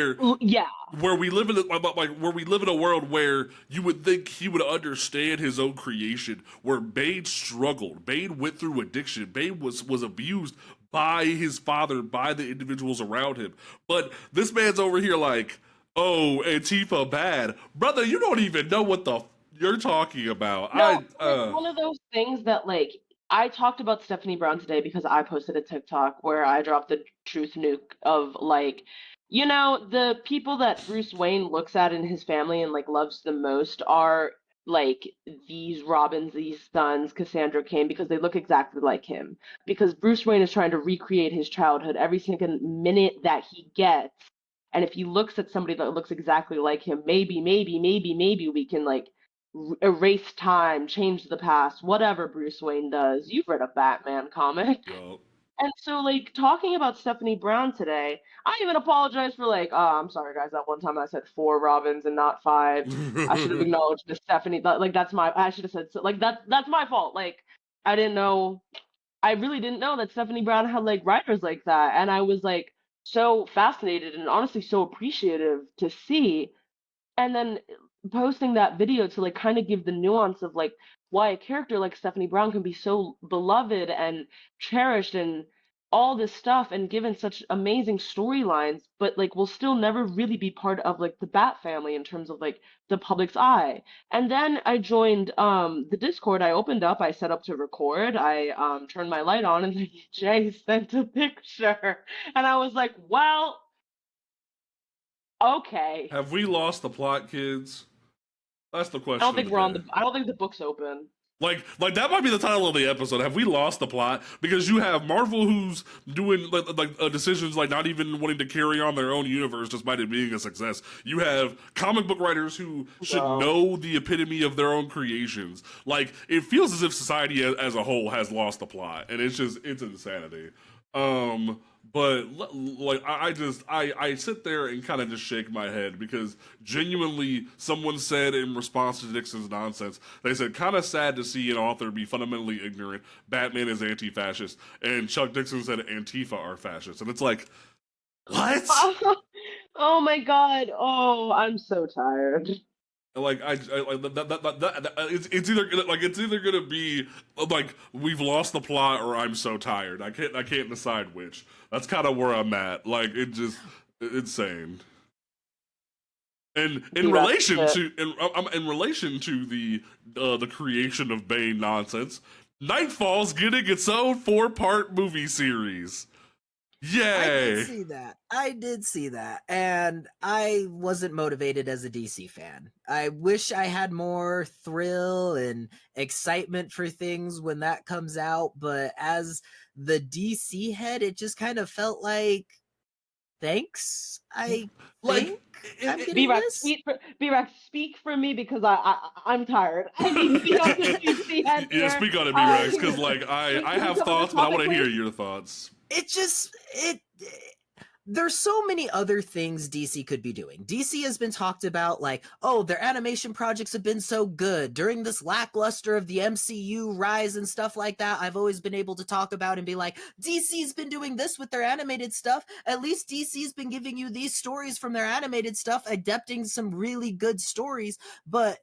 yeah, where we live in where we live in a world where you would think he would understand his own creation, where Bane struggled, Bane went through addiction, Bane was abused by his father, by the individuals around him. But this man's over here like, oh, Antifa bad, brother. You don't even know what the you're talking about. no, it's one of those things that like I talked about Stephanie Brown today because I posted a TikTok where I dropped the truth nuke of like, the people that Bruce Wayne looks at in his family and like loves the most are like these Robins, these sons, Cassandra Cain, because they look exactly like him. Because Bruce Wayne is trying to recreate his childhood every single minute that he gets. And if he looks at somebody that looks exactly like him, maybe we can like erase time, change the past, whatever Bruce Wayne does. You've read a Batman comic. Yo. And so, like, talking about Stephanie Brown today, I even apologize for, like, oh, I'm sorry, guys. That one time I said 4 Robins and not 5. I should have acknowledged the Stephanie. Like, I should have said, like, that's my fault. Like, I didn't know, I really didn't know that Stephanie Brown had, like, writers like that. And I was, like, so fascinated and honestly so appreciative to see. And then posting that video to like kind of give the nuance of like why a character like Stephanie Brown can be so beloved and cherished and all this stuff and given such amazing storylines, but like will still never really be part of like the Bat family in terms of like the public's eye. And then I joined the Discord. I opened up, I set up to record, I turned my light on, and then Jay sent a picture. And I was like, well, okay. Have we lost the plot, kids? That's the I don't question think of we're the on day. the I don't think the book's open. Like that might be the title of the episode. Have we lost the plot? Because you have Marvel, who's doing decisions like not even wanting to carry on their own universe despite it being a success. You have comic book writers who should Wow. know the epitome of their own creations. Like it feels as if society as a whole has lost the plot, and it's insanity. But like I sit there and kind of just shake my head because genuinely someone said in response to Dixon's nonsense, they said kind of sad to see an author be fundamentally ignorant. Batman is anti-fascist, and Chuck Dixon said Antifa are fascists, and it's like what? Oh my God. Oh, I'm so tired. Like it's either gonna be like we've lost the plot or I'm so tired. I can't decide which. That's kind of where I'm at. Like it just insane. And in relation to in relation to the creation of Bane nonsense, Nightfall's getting its own 4-part movie series. Yay! I did see that. And I wasn't motivated as a DC fan. I wish I had more thrill and excitement for things when that comes out. But as the DC head, it just kind of felt like, thanks, I think I'm getting B-Rex, this. B-Rex, speak for me because I'm tired. I need to be on the DC head here. Yeah, speak on it, B-Rex, because like I have thoughts, but I want to hear your thoughts. There's so many other things DC could be doing. DC has been talked about like, oh, their animation projects have been so good during this lackluster of the MCU rise and stuff like that. I've always been able to talk about and be like, DC's been doing this with their animated stuff. At least DC's been giving you these stories from their animated stuff, adapting some really good stories. But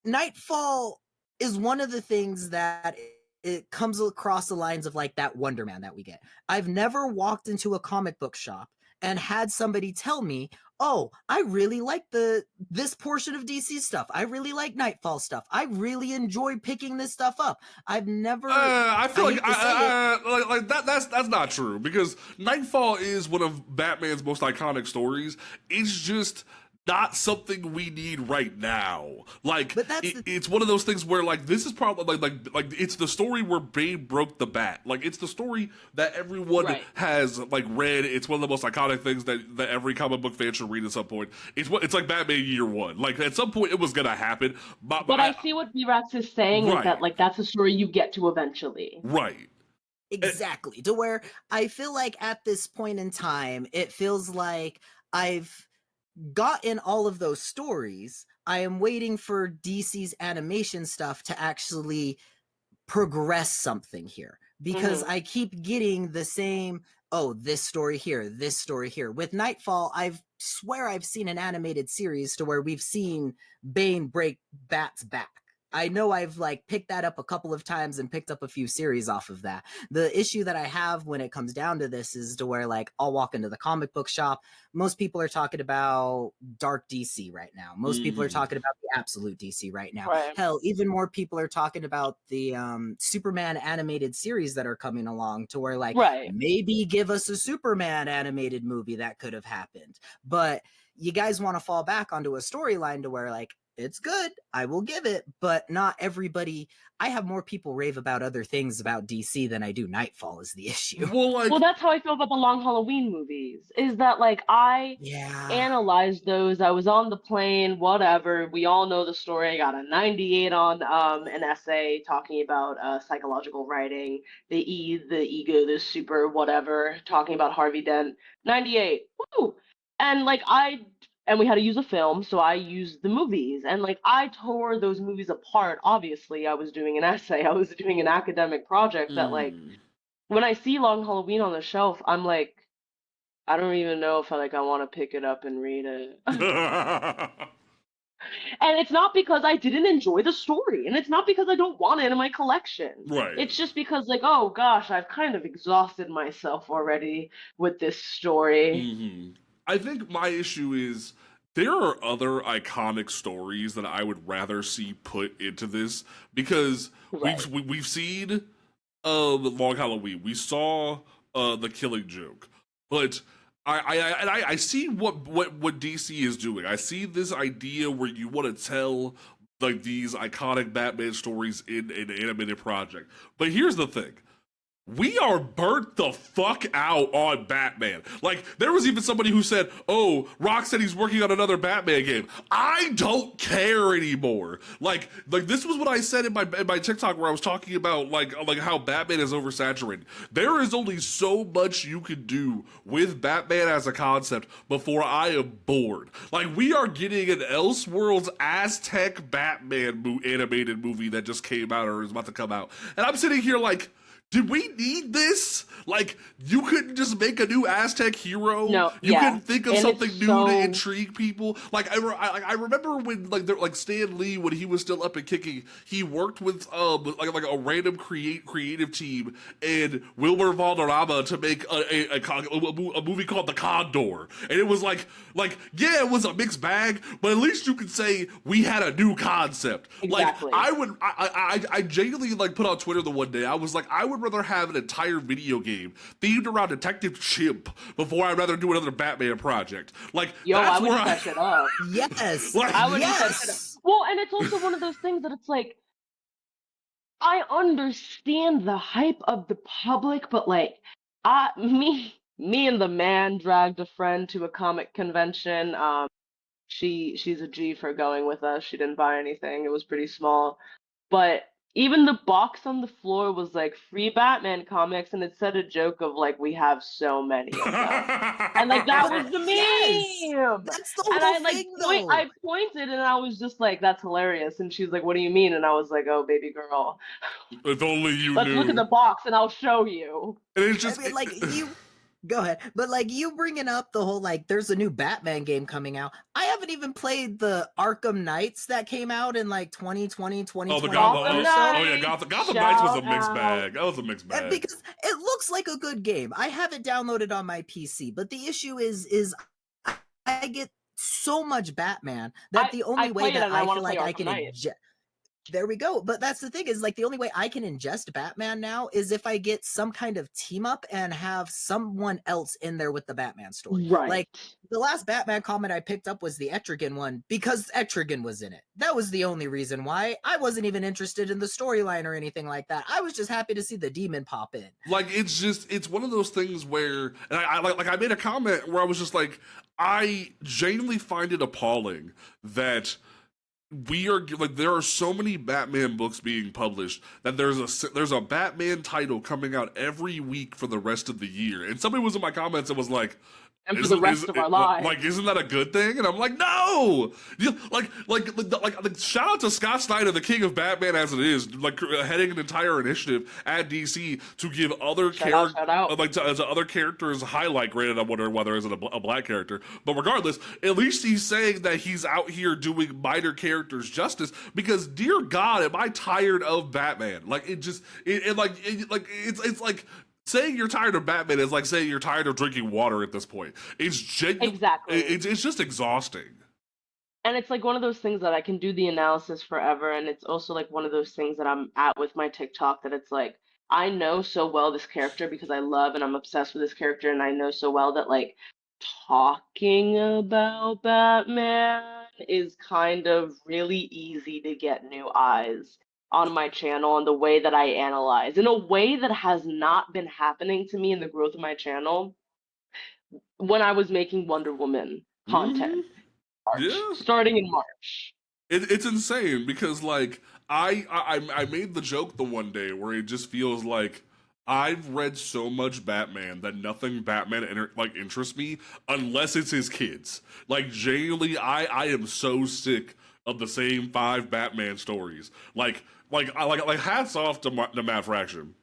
Nightfall is one of the things that it comes across the lines of like that Wonder Man that we get. I've never walked into a comic book shop and had somebody tell me, oh, I really like this portion of DC stuff. I really like Nightfall stuff. I really enjoy picking this stuff up. I've never. I feel like that's not true because Nightfall is one of Batman's most iconic stories. It's just not something we need right now. Like it's one of those things where like this is probably like it's the story where Bane broke the bat. Like it's the story that everyone has like read. It's one of the most iconic things that every comic book fan should read at some point. It's like Batman Year One. Like at some point it was gonna happen. But I see what B-Rex is saying is that like that's a story you get to eventually. Right. Exactly. To where I feel like at this point in time, it feels like I've gotten all of those stories. I am waiting for DC's animation stuff to actually progress something here because I keep getting the same, oh, this story here, this story here. With Nightfall, swear I've seen an animated series to where we've seen Bane break Bat's back. I know I've like picked that up a couple of times and picked up a few series off of that. The issue that I have when it comes down to this is to where like I'll walk into the comic book shop. Most people are talking about dark DC right now. Most people are talking about the absolute DC right now. Hell, even more people are talking about the Superman animated series that are coming along to where like maybe give us a Superman animated movie that could have happened. But you guys want to fall back onto a storyline to where like it's good, I will give it, but not everybody. I have more people rave about other things about DC than I do Nightfall is the issue. Well, that's how I feel about the Long Halloween movies. Is that like I analyzed those. I was on the plane, whatever. We all know the story. I got a 98 on an essay talking about psychological writing, the ego, the super, whatever, talking about Harvey Dent. 98. Woo! And like and we had to use a film, so I used the movies. And like I tore those movies apart. Obviously, I was doing an essay, I was doing an academic project that like when I see Long Halloween on the shelf, I'm like, I don't even know if I want to pick it up and read it. And it's not because I didn't enjoy the story, and it's not because I don't want it in my collection. Right. It's just because, like, oh gosh, I've kind of exhausted myself already with this story. I think my issue is there are other iconic stories that I would rather see put into this because Right. we've seen Long Halloween, we saw the Killing Joke, but I see what DC is doing. I see this idea where you want to tell like these iconic Batman stories in an animated project. But here's the thing. We are burnt the fuck out on Batman. Like, there was even somebody who said, oh, Rocksteady's working on another Batman game. I don't care anymore. Like this was what I said in my TikTok where I was talking about like how Batman is oversaturated. There is only so much you can do with Batman as a concept before I am bored. Like, we are getting an Elseworlds Aztec Batman animated movie that just came out or is about to come out. And I'm sitting here like, did we need this? Like, you couldn't just make a new Aztec hero? No, You yeah. couldn't think of And something it's new so- to intrigue people? Like, I remember when, like Stan Lee, when he was still up and kicking, he worked with, like a random creative team and Wilmer Valderrama to make a movie called The Condor. And it was like, yeah, it was a mixed bag, but at least you could say we had a new concept. Exactly. Like, I genuinely, like, put on Twitter the one day, I was like, I would rather have an entire video game themed around Detective Chimp before I'd rather do another Batman project. Like, Yo, that's I would where set it up. Yes. Like, I would Yes. Well, and it's also one of those things that it's like, I understand the hype of the public, but like, me and the man dragged a friend to a comic convention. She's a G for going with us. She didn't buy anything. It was pretty small. But even the box on the floor was like free Batman comics, and it said a joke of like, we have so many of them. And like, that was the Yes. meme. That's the And whole I like thing, though. I pointed and I was just like, that's hilarious. And she's like, what do you mean? And I was like, oh, baby girl, if only you let's knew. look at the box and I'll show you. And it's just, I mean, like, you go ahead, but like you bringing up the whole like there's a new Batman game coming out. I haven't even played the Arkham Knights that came out in like 2020, 2021. oh, the Gotham Knights. oh yeah, Gotham Knights was a Shout mixed out. bag. That was a mixed And bag. because it looks like a good game. I have it downloaded on my PC, but the issue is I get so much Batman that the only way played it that and I I wanna feel like play I Arkham can Knight. there we go. But that's the thing is like the only way I can ingest Batman now is if I get some kind of team up and have someone else in there with the Batman story. Right. Like the last Batman comic I picked up was the Etrigan one because Etrigan was in it. That was the only reason why. I wasn't even interested in the storyline or anything like that. I was just happy to see the demon pop in. Like, it's one of those things where, and I made a comment where I was just like, I genuinely find it appalling that we are like, there are so many Batman books being published that there's a Batman title coming out every week for the rest of the year. And somebody was in my comments and was like, And for the rest of our lives. like, isn't that a good thing? And I'm like, no. Like, shout out to Scott Snyder, the king of Batman, as it is, like heading an entire initiative at DC to give other Shout out. like to other characters highlight. Granted, I wonder whether it's a black character, but regardless, at least he's saying that he's out here doing minor characters justice. Because, dear God, am I tired of Batman? Like, it's like. Saying you're tired of Batman is like saying you're tired of drinking water at this point. It's Exactly. It's just exhausting. And it's like one of those things that I can do the analysis forever, and it's also like one of those things that I'm at with my TikTok that it's like, I know so well this character because I love and I'm obsessed with this character, and I know so well that like talking about Batman is kind of really easy to get new eyes on my channel and the way that I analyze in a way that has not been happening to me in the growth of my channel when I was making Wonder Woman content. Yeah. Starting in March. It's insane because like I made the joke the one day where it just feels like I've read so much Batman that nothing Batman interests me unless it's his kids. Like, genuinely, I am so sick of the same 5 Batman stories. Like hats off to Matt Fraction.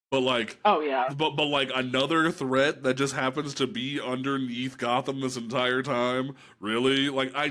But like, oh yeah, but like another threat that just happens to be underneath Gotham this entire time. Really, like I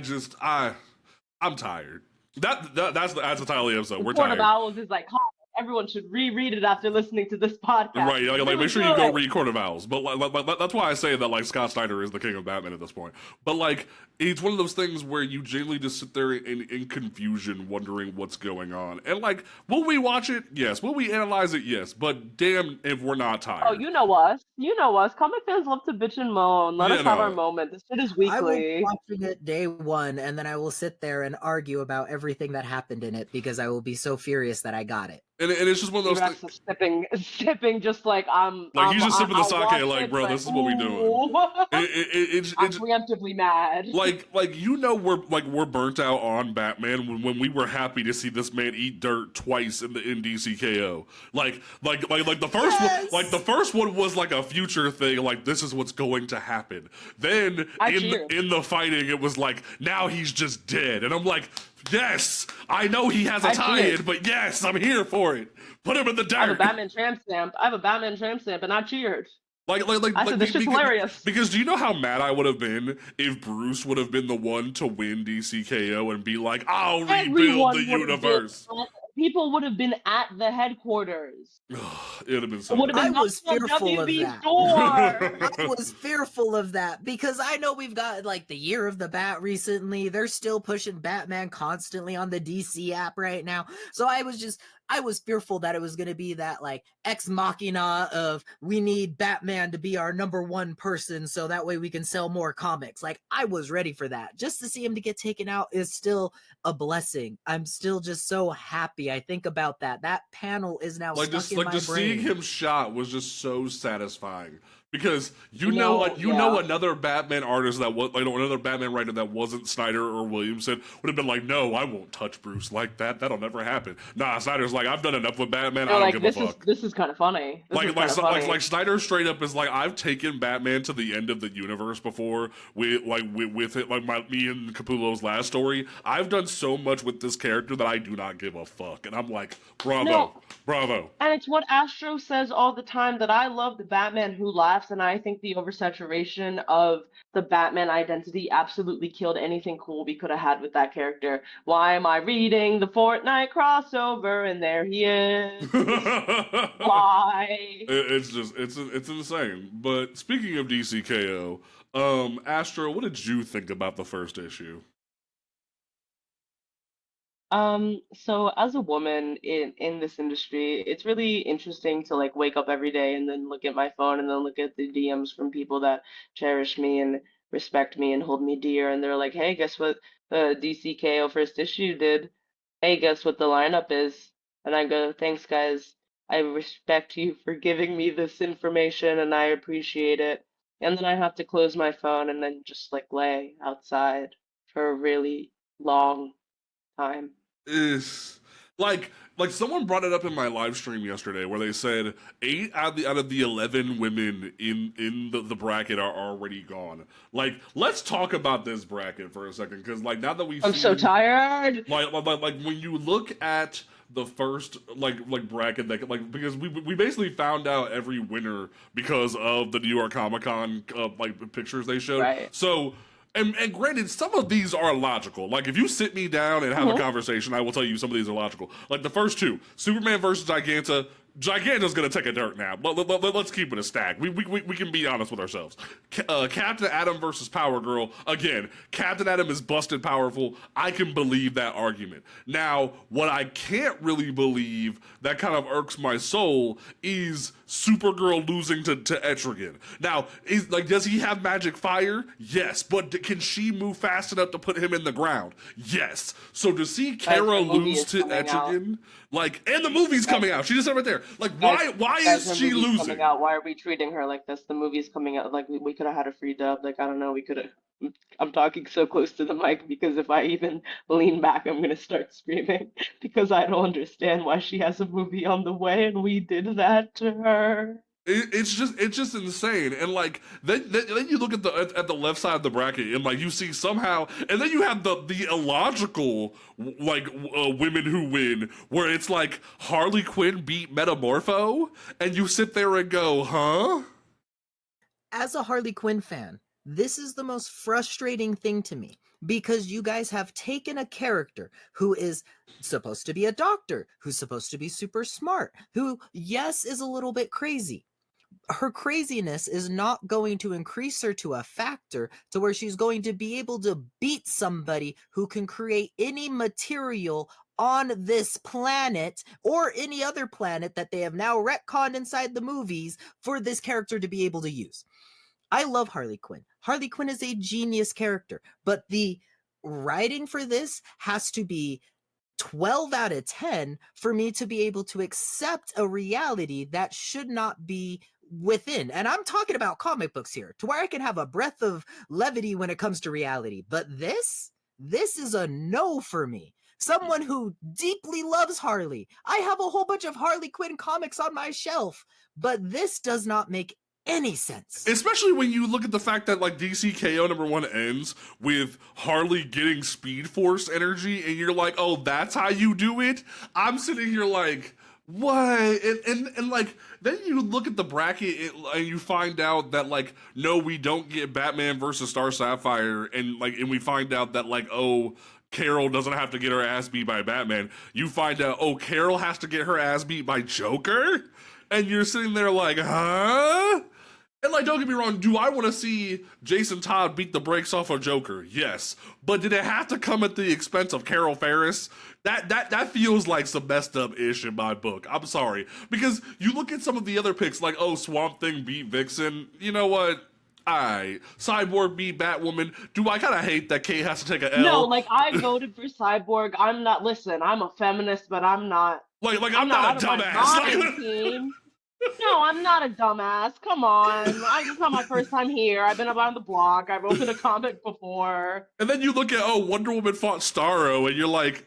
I'm tired. That's the title of the episode. The We're Court of tired. Owls is iconic. Everyone should reread it after listening to this podcast. Right, It's like really make sure you go good. read Court of Owls. But that's why I say that like Scott Snyder is the king of Batman at this point. But like it's one of those things where you genuinely just sit there in confusion, wondering what's going on. And like, will we watch it? Yes. Will we analyze it? Yes. But damn if we're not tired. Oh, you know us. You know us. Comic fans love to bitch and moan. Let us have our moment. This shit is I will be weekly. watching it day one, and then I will sit there and argue about everything that happened in it because I will be so furious that I got it. And it's just one of those Rex things. is sipping just like He's just sipping the sake, watch like, it, bro, but this is what we doing. ooh. It's I'm preemptively mad. like we're burnt out on Batman when we were happy to see this man eat dirt twice in DCKO. Like the first one, like the first one was like a future thing, like this is what's going to happen. Then in the fighting, it was like now he's just dead, and I'm like, yes, I know he has a tie-in, but yes, I'm here for it. Put him in the dirt. I have a Batman tramp stamp. And I cheered. I said, this shit's hilarious. Because do you know how mad I would have been if Bruce would have been the one to win DCKO and be like, I'll rebuild the universe? People would have been at the headquarters. It would have been so. I was fearful of that. I was fearful of that because I know we've got like the Year of the Bat recently. They're still pushing Batman constantly on the DC app right now. So I was fearful that it was going to be that like ex machina of we need Batman to be our number one person so that way we can sell more comics. Like I was ready for that. Just to see him to get taken out is still a blessing. I'm still just so happy. I think about that. That panel is now stuck in my brain. Seeing him shot was just so satisfying. Because you know another Batman artist that was another Batman writer that wasn't Snyder or Williamson would have been like, no, I won't touch Bruce like that. That'll never happen. Nah, Snyder's like, I've done enough with Batman. I don't give a fuck. This is kind of funny. Like Snyder straight up is like, I've taken Batman to the end of the universe before with it, like me and Capullo's last story. I've done so much with this character that I do not give a fuck, and I'm like, bravo. And it's what Astro says all the time, that I love the Batman who laughs. And I think the oversaturation of the Batman identity absolutely killed anything cool we could have had with that character. Why am I reading the Fortnite crossover and there he is? Why? It's insane. But speaking of DCKO, Astro, what did you think about the first issue? So as a woman in this industry, it's really interesting to like wake up every day and then look at my phone and then look at the DMs from people that cherish me and respect me and hold me dear, and they're like, hey, guess what the DCKO first issue did? Hey, guess what the lineup is? And I go, thanks guys. I respect you for giving me this information and I appreciate it. And then I have to close my phone and then just like lay outside for a really long time. Is like someone brought it up in my live stream yesterday where they said 8 out of the 11 women in the bracket are already gone. Like, let's talk about this bracket for a second, because like now that I'm so tired. Like when you look at the first like bracket that because we basically found out every winner because of the New York Comic Con pictures they showed. Right. So. And granted, some of these are logical. Like, if you sit me down and have a conversation, I will tell you some of these are logical. Like, the first two, Superman versus Giganta. Giganta's gonna take a dirt nap. Let's keep it a stack. We can be honest with ourselves. Captain Atom versus Power Girl. Again, Captain Atom is busted powerful. I can believe that argument. Now, what I can't really believe that kind of irks my soul is Supergirl losing to Etrigan. Now, does he have magic fire? Yes, but can she move fast enough to put him in the ground? Yes. So to see Kara lose to Etrigan, and the movie's coming out. She just said right there. Like, why is she losing? Coming out. Why are we treating her like this? The movie's coming out. Like, we could have had a free dub. Like, I don't know. We could have. I'm talking so close to the mic because if I even lean back, I'm gonna start screaming because I don't understand why she has a movie on the way and we did that to her. It's just insane, and then you look at the left side of the bracket, and you see somehow, and then you have the illogical women who win, where it's like Harley Quinn beat Metamorpho, and you sit there and go, huh? As a Harley Quinn fan, This is the most frustrating thing to me, because you guys have taken a character who is supposed to be a doctor, who's supposed to be super smart, who, yes, is a little bit crazy. Her craziness is not going to increase her to a factor to where she's going to be able to beat somebody who can create any material on this planet or any other planet that they have now retconned inside the movies for this character to be able to use. I love Harley Quinn. Harley Quinn is a genius character, but the writing for this has to be 12 out of 10 for me to be able to accept a reality that should not be within. And I'm talking about comic books here, to where I can have a breath of levity when it comes to reality. But this is a no for me. Someone who deeply loves Harley. I have a whole bunch of Harley Quinn comics on my shelf, but this does not make any sense. Especially when you look at the fact that like DCKO #1 ends with Harley getting Speed Force energy, and you're like, oh, that's how you do it? I'm sitting here like, what? And like, then you look at the bracket and you find out that like, no, we don't get Batman versus Star Sapphire, and we find out that like, oh, Carol doesn't have to get her ass beat by Batman. You find out, oh, Carol has to get her ass beat by Joker? And you're sitting there like, huh? And like, don't get me wrong, do I want to see Jason Todd beat the brakes off of Joker? Yes. But did it have to come at the expense of Carol Ferris? That feels like some messed up ish in my book. I'm sorry. Because you look at some of the other picks, like, oh, Swamp Thing beat Vixen. You know what? Alright. Cyborg beat Batwoman. Do I kind of hate that Kate has to take a L? No, like, I voted for Cyborg. I'm a feminist, but I'm not. I'm not a dumbass. Team. No, I'm not a dumbass. Come on. It's not my first time here. I've been around the block. I've opened a comic before. And then you look at, oh, Wonder Woman fought Starro, and you're like,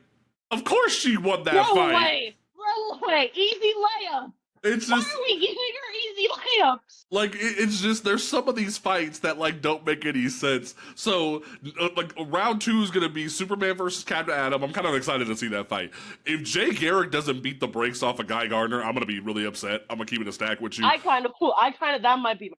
of course she won that fight. Roll away. Easy layup. It's Why just, are we giving her easy layups? like, it's just, there's some of these fights that, like, don't make any sense. So, like, round 2 is gonna be Superman versus Captain Atom. I'm kind of excited to see that fight. If Jay Garrick doesn't beat the brakes off of Guy Gardner, I'm gonna be really upset. I'm gonna keep it a stack with you. That might be my...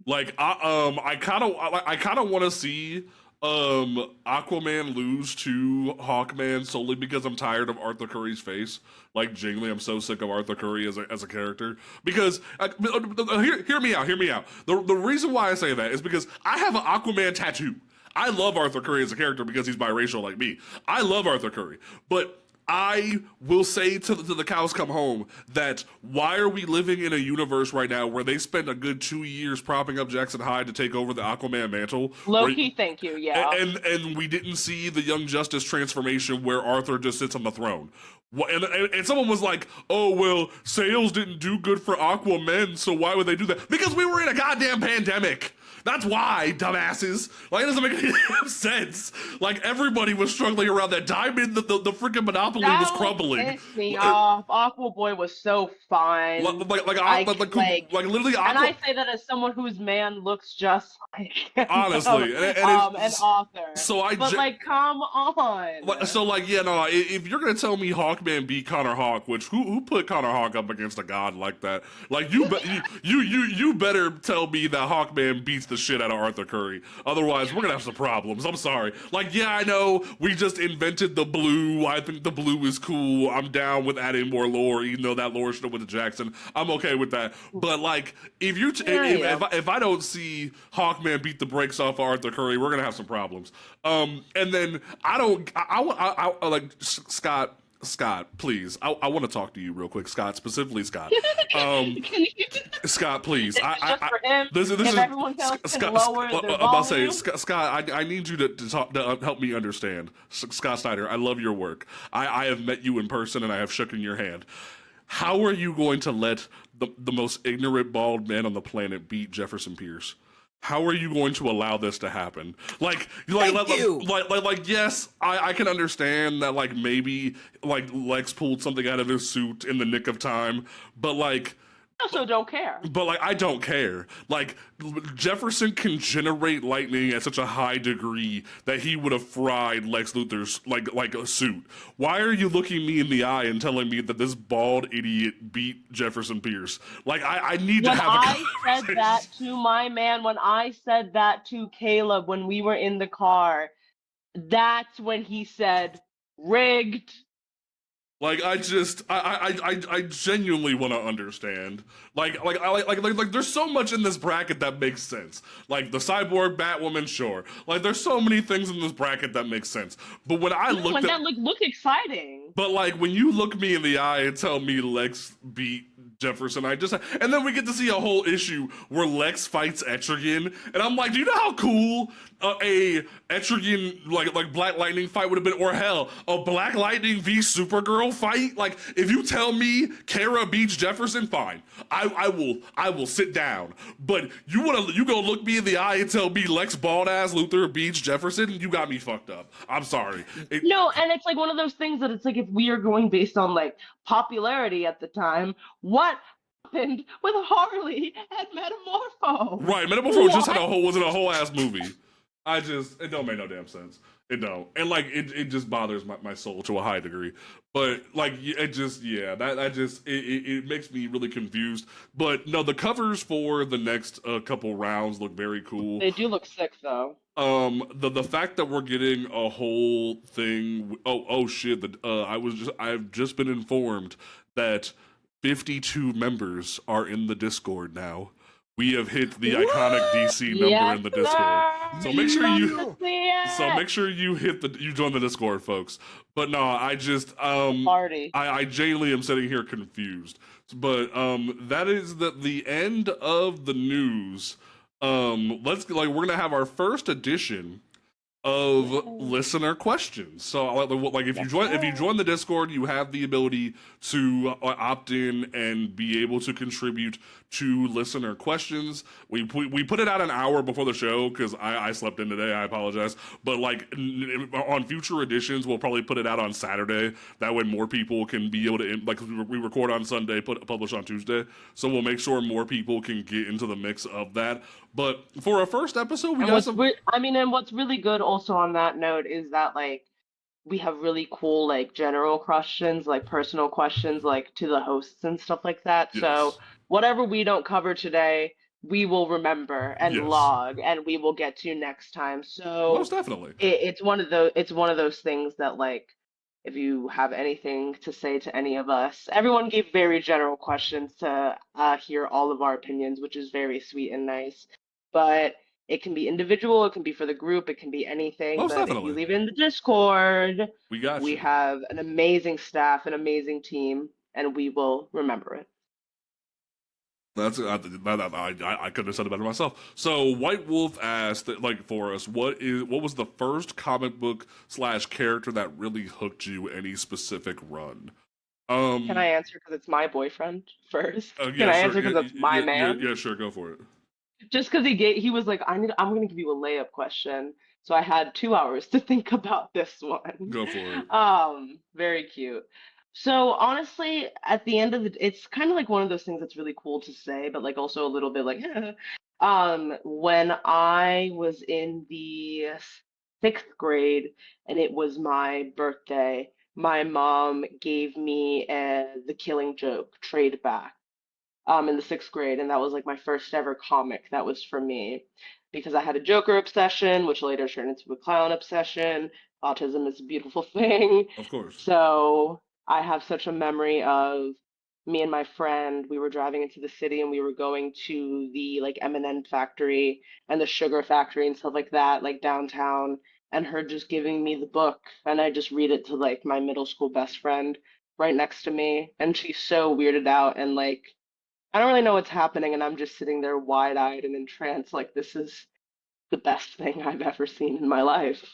Like, I kind of want to see Aquaman lose to Hawkman solely because I'm tired of Arthur Curry's face. Like, genuinely, I'm so sick of Arthur Curry as a character. Because, hear me out. The reason why I say that is because I have an Aquaman tattoo. I love Arthur Curry as a character because he's biracial like me. I love Arthur Curry. But I will say to the cows come home that why are we living in a universe right now where they spend a good 2 years propping up Jackson Hyde to take over the Aquaman mantle? Low-key, thank you, yeah. And we didn't see the Young Justice transformation where Arthur just sits on the throne. And someone was like, oh, well, sales didn't do good for Aquaman, so why would they do that? Because we were in a goddamn pandemic. That's why, dumbasses. Like, it doesn't make any sense. Like, everybody was struggling around that. Diamond, the freaking monopoly was crumbling. That pissed me off. Aquaboy was so fine. Like literally, and I say that as someone whose man looks just like him. Honestly, an author. So come on. If you're gonna tell me Hawkman beat Connor Hawk, which who put Connor Hawk up against a god like that? Like, you better tell me that Hawkman beats the shit out of Arthur Curry. Otherwise, we're gonna have some problems. I'm sorry. Like, yeah, I know we just invented the blue. I think the blue is cool. I'm down with adding more lore, even though that lore should have went to Jackson. I'm okay with that. But like, if I don't see Hawkman beat the brakes off of Arthur Curry, we're gonna have some problems. And then I like Scott, please. I want to talk to you real quick, Scott. Specifically, Scott. Scott, please. This is everyone else can lower their volume. I'm about to say, Scott. I need you to help me understand. Scott Snyder, I love your work. I have met you in person and I have shaken your hand. How are you going to let the most ignorant bald man on the planet beat Jefferson Pierce? How are you going to allow this to happen? Yes, I can understand that, like, maybe, like, Lex pulled something out of his suit in the nick of time, but, like, I also don't care. But like, I don't care. Like, Jefferson can generate lightning at such a high degree that he would have fried Lex Luthor's like a suit. Why are you looking me in the eye and telling me that this bald idiot beat Jefferson Pierce? Like, I need to have a conversation. When I said that to my man, when I said that to Caleb when we were in the car, that's when he said, rigged. Like, I genuinely want to understand. There's so much in this bracket that makes sense. Like, the Cyborg, Batwoman, sure. Like, there's so many things in this bracket that make sense. But when I looked at... look exciting. But, like, when you look me in the eye and tell me Lex beat Jefferson, and then we get to see a whole issue where Lex fights Etrigan, and I'm like, do you know how cool a Etrigan like Black Lightning fight would have been, or hell, a Black Lightning v Supergirl fight? Like, if you tell me Kara beats Jefferson, fine, I will sit down. But you gonna look me in the eye and tell me Lex bald ass Luthor beats Jefferson? You got me fucked up. I'm sorry. No, and it's like one of those things that it's like, if we are going based on like popularity at the time, what happened with Harley and Metamorpho? Right, Metamorpho just wasn't a whole ass movie. It don't make no damn sense. It don't. And like, it just bothers my soul to a high degree. But like, it makes me really confused. But no, the covers for the next couple rounds look very cool. They do look sick though. The fact that we're getting a whole thing. Oh shit. I've just been informed that 52 members are in the Discord now. We have hit the iconic DC number in the Discord. So make sure you you join the Discord, folks. But no, I just party. I genuinely am sitting here confused. But that is the end of the news. We're gonna have our first edition of listener questions. So like, if you join the Discord, you have the ability to opt in and be able to contribute to listener questions. We put it out an hour before the show because I slept in today. I apologize. But like, on future editions, we'll probably put it out on Saturday. That way more people can be able to, like, we record on Sunday, publish on Tuesday. So we'll make sure more people can get into the mix of that. But for our first episode, and what's really good also on that note is that like, we have really cool like general questions, like personal questions, like to the hosts and stuff like that. Yes. So whatever we don't cover today, we will remember and log, and we will get to next time. So most definitely, it's one of those things that like, if you have anything to say to any of us, everyone gave very general questions to hear all of our opinions, which is very sweet and nice. But it can be individual, it can be for the group, it can be anything. Most but definitely. If you leave it in the Discord, we have an amazing staff, an amazing team, and we will remember it. I couldn't have said it better myself. So White Wolf asked, like, for us, what was the first comic book / character that really hooked you any specific run? Can I answer because it's my boyfriend first? Can I answer because it's my man? Yeah, sure, go for it. Just because he was like, I'm going to give you a layup question. So I had 2 hours to think about this one. Go for it. Very cute. So honestly, at the end of it's kind of like one of those things that's really cool to say, but like also a little bit like, when I was in the 6th grade and it was my birthday, my mom gave me The Killing Joke trade back. In the 6th grade, and that was like my first ever comic that was for me, because I had a Joker obsession, which later turned into a clown obsession. Autism is a beautiful thing. Of course. So I have such a memory of me and my friend, we were driving into the city and we were going to the like M&M factory and the sugar factory and stuff like that, like downtown, and her just giving me the book, and I just read it to like my middle school best friend right next to me, and she's so weirded out and like, I don't really know what's happening, and I'm just sitting there wide-eyed and entranced, like this is the best thing I've ever seen in my life.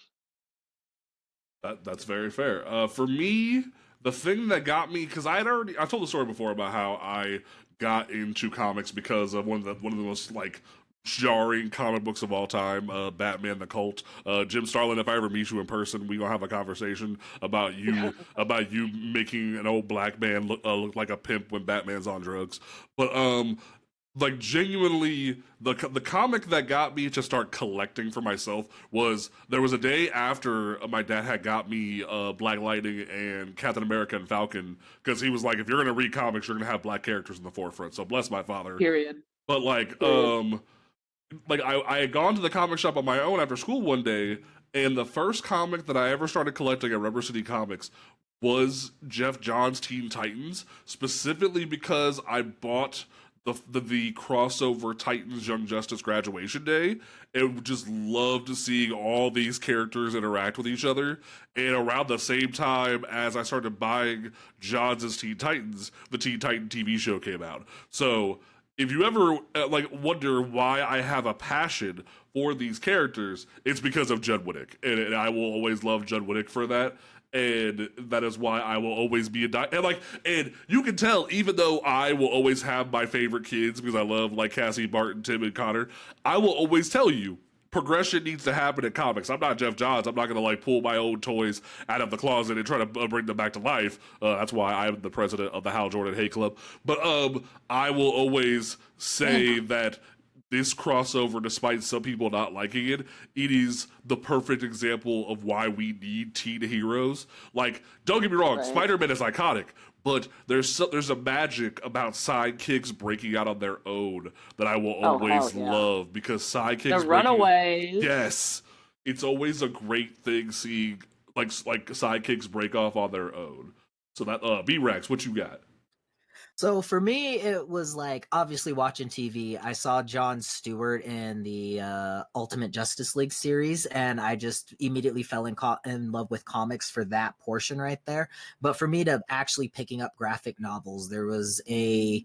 That's very fair. For me, the thing that got me, because I've told the story before about how I got into comics because of one of the most like jarring comic books of all time, Batman the Cult. Jim Starlin, if I ever meet you in person, we gonna have a conversation about you making an old black man look like a pimp when Batman's on drugs. But like genuinely, the comic that got me to start collecting for myself was there was a day after my dad had got me Black Lightning and Captain America and Falcon, because he was like, if you're gonna read comics, you're gonna have black characters in the forefront. So bless my father. Period. But like Period. like I had gone to the comic shop on my own after school one day, and the first comic that I ever started collecting at Rubber City Comics was Jeff Johns' Teen Titans, specifically because I bought the crossover Titans Young Justice graduation day, and just loved seeing all these characters interact with each other. And around the same time as I started buying Johns' Teen Titans, the Teen Titan TV show came out. So if you ever like wonder why I have a passion for these characters, it's because of Judd Winick, and I will always love Judd Winick for that. And that is why I will always be and you can tell, even though I will always have my favorite kids because I love like Cassie, Barton, Tim, and Connor, I will always tell you progression needs to happen in comics. I'm not Jeff Johns. I'm not going to like pull my own toys out of the closet and try to bring them back to life. That's why I'm the president of the Hal Jordan Hate Club. But I will always say that this crossover, despite some people not liking it, it is the perfect example of why we need teen heroes. Like, don't get me wrong, Right. Spider-Man is iconic, but there's a magic about sidekicks breaking out on their own that I will always hell yeah. love, because sidekicks The breaking- Runaways. Yes, it's always a great thing seeing like sidekicks break off on their own. So that B-Rex, what you got? So for me, it was like obviously watching TV. I saw Jon Stewart in the Ultimate Justice League series, and I just immediately fell in love with comics for that portion right there. But for me to actually picking up graphic novels, there was a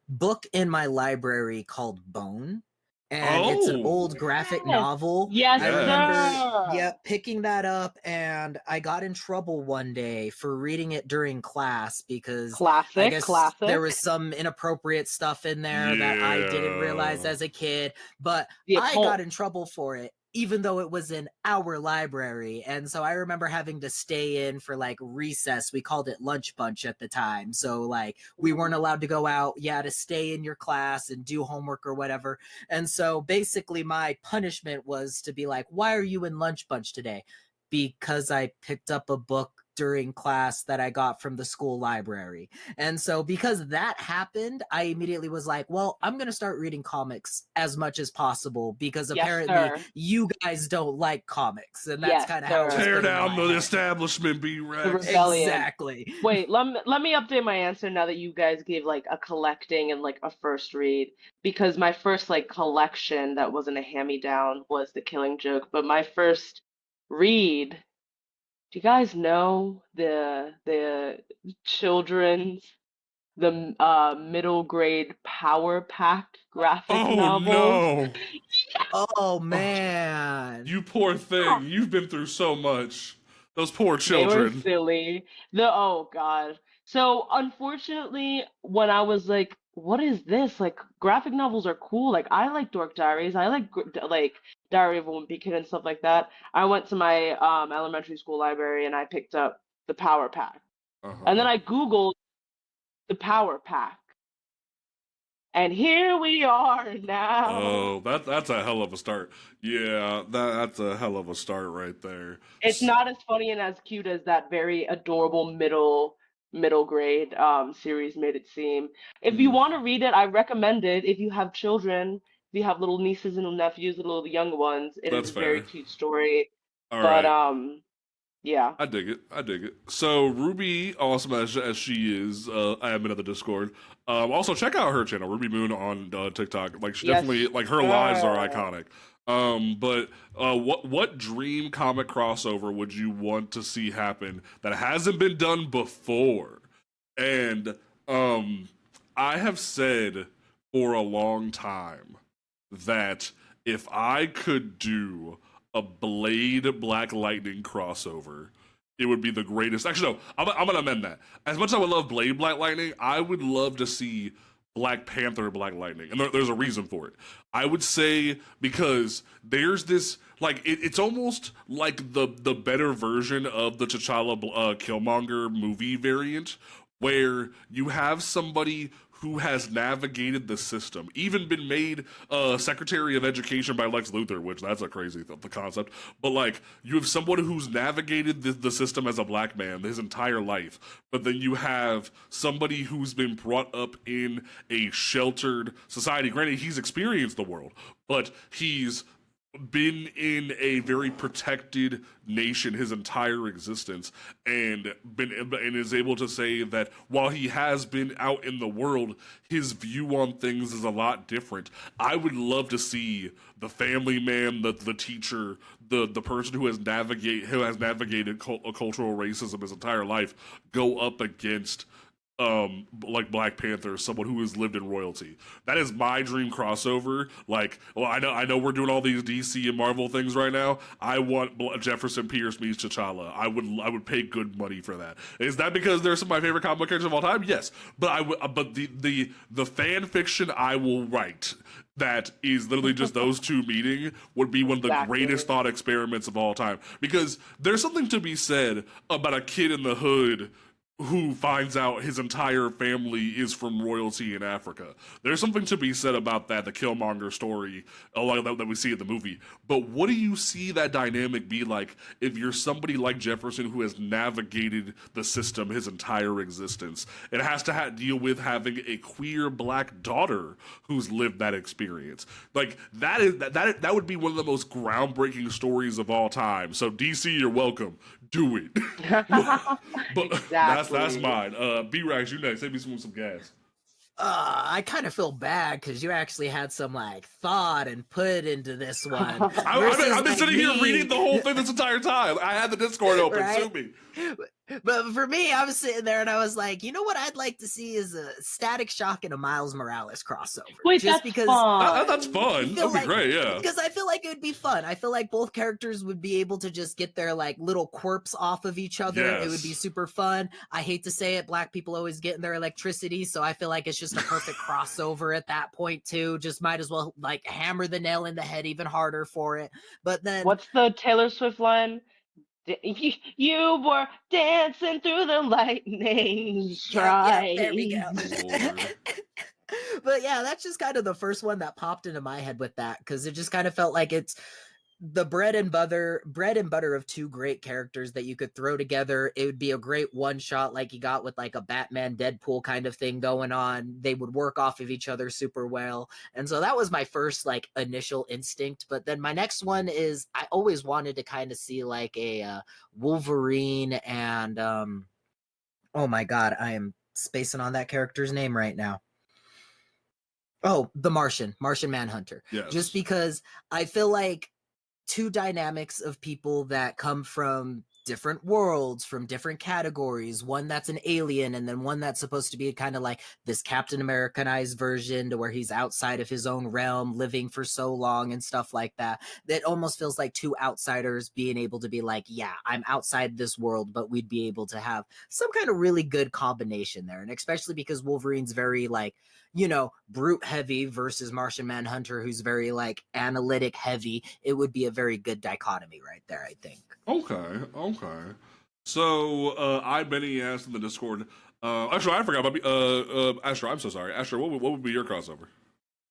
book in my library called Bone. And it's an old graphic Yes. novel. Yes, I remember, sir. picking that up, and I got in trouble one day for reading it during class because I guess Classic. there was some inappropriate stuff in there that I didn't realize Yeah. as a kid, but The I occult. got in trouble for it, even though it was in our library. And so I remember having to stay in for like recess. We called it lunch bunch at the time. So like we weren't allowed to go out, to stay in your class and do homework or whatever. And so basically my punishment was to be like, why are you in lunch bunch today? Because I picked up a book during class that I got from the school library. And so because that happened, I immediately was like, well, I'm going to start reading comics as much as possible because Yes, apparently sir. you guys don't like comics. And that's Yes, kind of how it was sir. Tear put in down my the head. establishment, The B-Rex. rebellion. Exactly. Wait, let me update my answer now that you guys gave like a collecting and like a first read, because my first like collection that wasn't a hand-me-down was The Killing Joke, but my first read, do you guys know the children's middle grade Power Pack graphic Oh novels? no, Oh man. you poor thing! You've been through so much. Those poor They were children. silly. Oh God. So unfortunately, when I was like, what is this? Like graphic novels are cool. Like I like Dork Diaries. I like like Diary of a Wimpy Kid and stuff like that. I went to my elementary school library and I picked up the Power Pack. And then I Googled the Power Pack. And here we are now. Oh, that's a hell of a start. Yeah, that's a hell of a start right there. It's not as funny and as cute as that very adorable middle grade series made it seem. If you want to read it, I recommend it. If you have children, if you have little nieces and nephews, little young ones, it That's is a very fair. cute story. All But right. yeah. I dig it. I dig it. So Ruby, awesome as she is, admin of the Discord. Also check out her channel, Ruby Moon on TikTok. Like she Yes, definitely like her lives are sir. iconic. But what dream comic crossover would you want to see happen that hasn't been done before? And I have said for a long time that if I could do a Blade Black Lightning crossover, it would be the greatest. Actually, no, I'm gonna amend that. As much as I would love Blade Black Lightning, I would love to see Black Panther, Black Lightning, and there's a reason for it. I would say because there's this like it's almost like the better version of the T'Challa Killmonger movie variant, where you have somebody who has navigated the system, even been made Secretary of Education by Lex Luthor, which that's a crazy the concept. But like you have someone who's navigated the system as a black man his entire life, but then you have somebody who's been brought up in a sheltered society. Granted, he's experienced the world, but he's been in a very protected nation his entire existence and is able to say that while he has been out in the world, his view on things is a lot different. I would love to see the family man, the teacher, the person who has navigated cultural racism his entire life go up against like Black Panther, someone who has lived in royalty. That is my dream crossover. Like, well, I know we're doing all these DC and Marvel things right now. I want Jefferson Pierce meets T'Challa. I would pay good money for that. Is that because they're some of my favorite comic book characters of all time? Yes, but the fan fiction I will write that is literally just those two meeting would be one of the greatest thought experiments of all time. Because there's something to be said about a kid in the hood who finds out his entire family is from royalty in Africa. There's something to be said about that, the Killmonger story, a lot of that we see in the movie. But what do you see that dynamic be like if you're somebody like Jefferson who has navigated the system his entire existence and has to deal with having a queer black daughter who's lived that experience? Like, that would be one of the most groundbreaking stories of all time. So DC, you're welcome. Do it. But Exactly. that's mine. B-Rax, you next. Save me some gas. I kind of feel bad because you actually had some like thought and put into this one. I've been sitting here reading the whole thing this entire time. I had the Discord open. Right? Sue me. But for me, I was sitting there and I was like, you know what I'd like to see is a Static Shock and a Miles Morales crossover. Wait, just that's because fun. That's fun. That'd be great, yeah. Because I feel like it would be fun. I feel like both characters would be able to just get their like little quirks off of each other. Yes. It would be super fun. I hate to say it, black people always getting their electricity, so I feel like it's just a perfect crossover at that point too. Just might as well like hammer the nail in the head even harder for it. But then What's the Taylor Swift line? You were dancing through the lightning strike. Yeah, there we go. Lord. But yeah, that's just kind of the first one that popped into my head with that, because it just kind of felt like it's the bread and butter of two great characters that you could throw together. It would be a great one shot like you got with like a Batman Deadpool kind of thing going on. They would work off of each other super well. And so that was my first like initial instinct. But then my next one is I always wanted to kind of see like a Wolverine and oh my god, I am spacing on that character's name right now. Oh, the Martian Manhunter. Yes. Just because I feel like two dynamics of people that come from different worlds, from different categories, one that's an alien and then one that's supposed to be kind of like this Captain Americanized version to where he's outside of his own realm, living for so long and stuff like that. That almost feels like two outsiders being able to be like, yeah, I'm outside this world, but we'd be able to have some kind of really good combination there. And especially because Wolverine's very like, you know, brute heavy versus Martian Manhunter, who's very like analytic heavy. It would be a very good dichotomy right there, I think. Okay. So, Benny asked in the Discord. Actually, I forgot about Astro. I'm so sorry. Astro, what would be your crossover?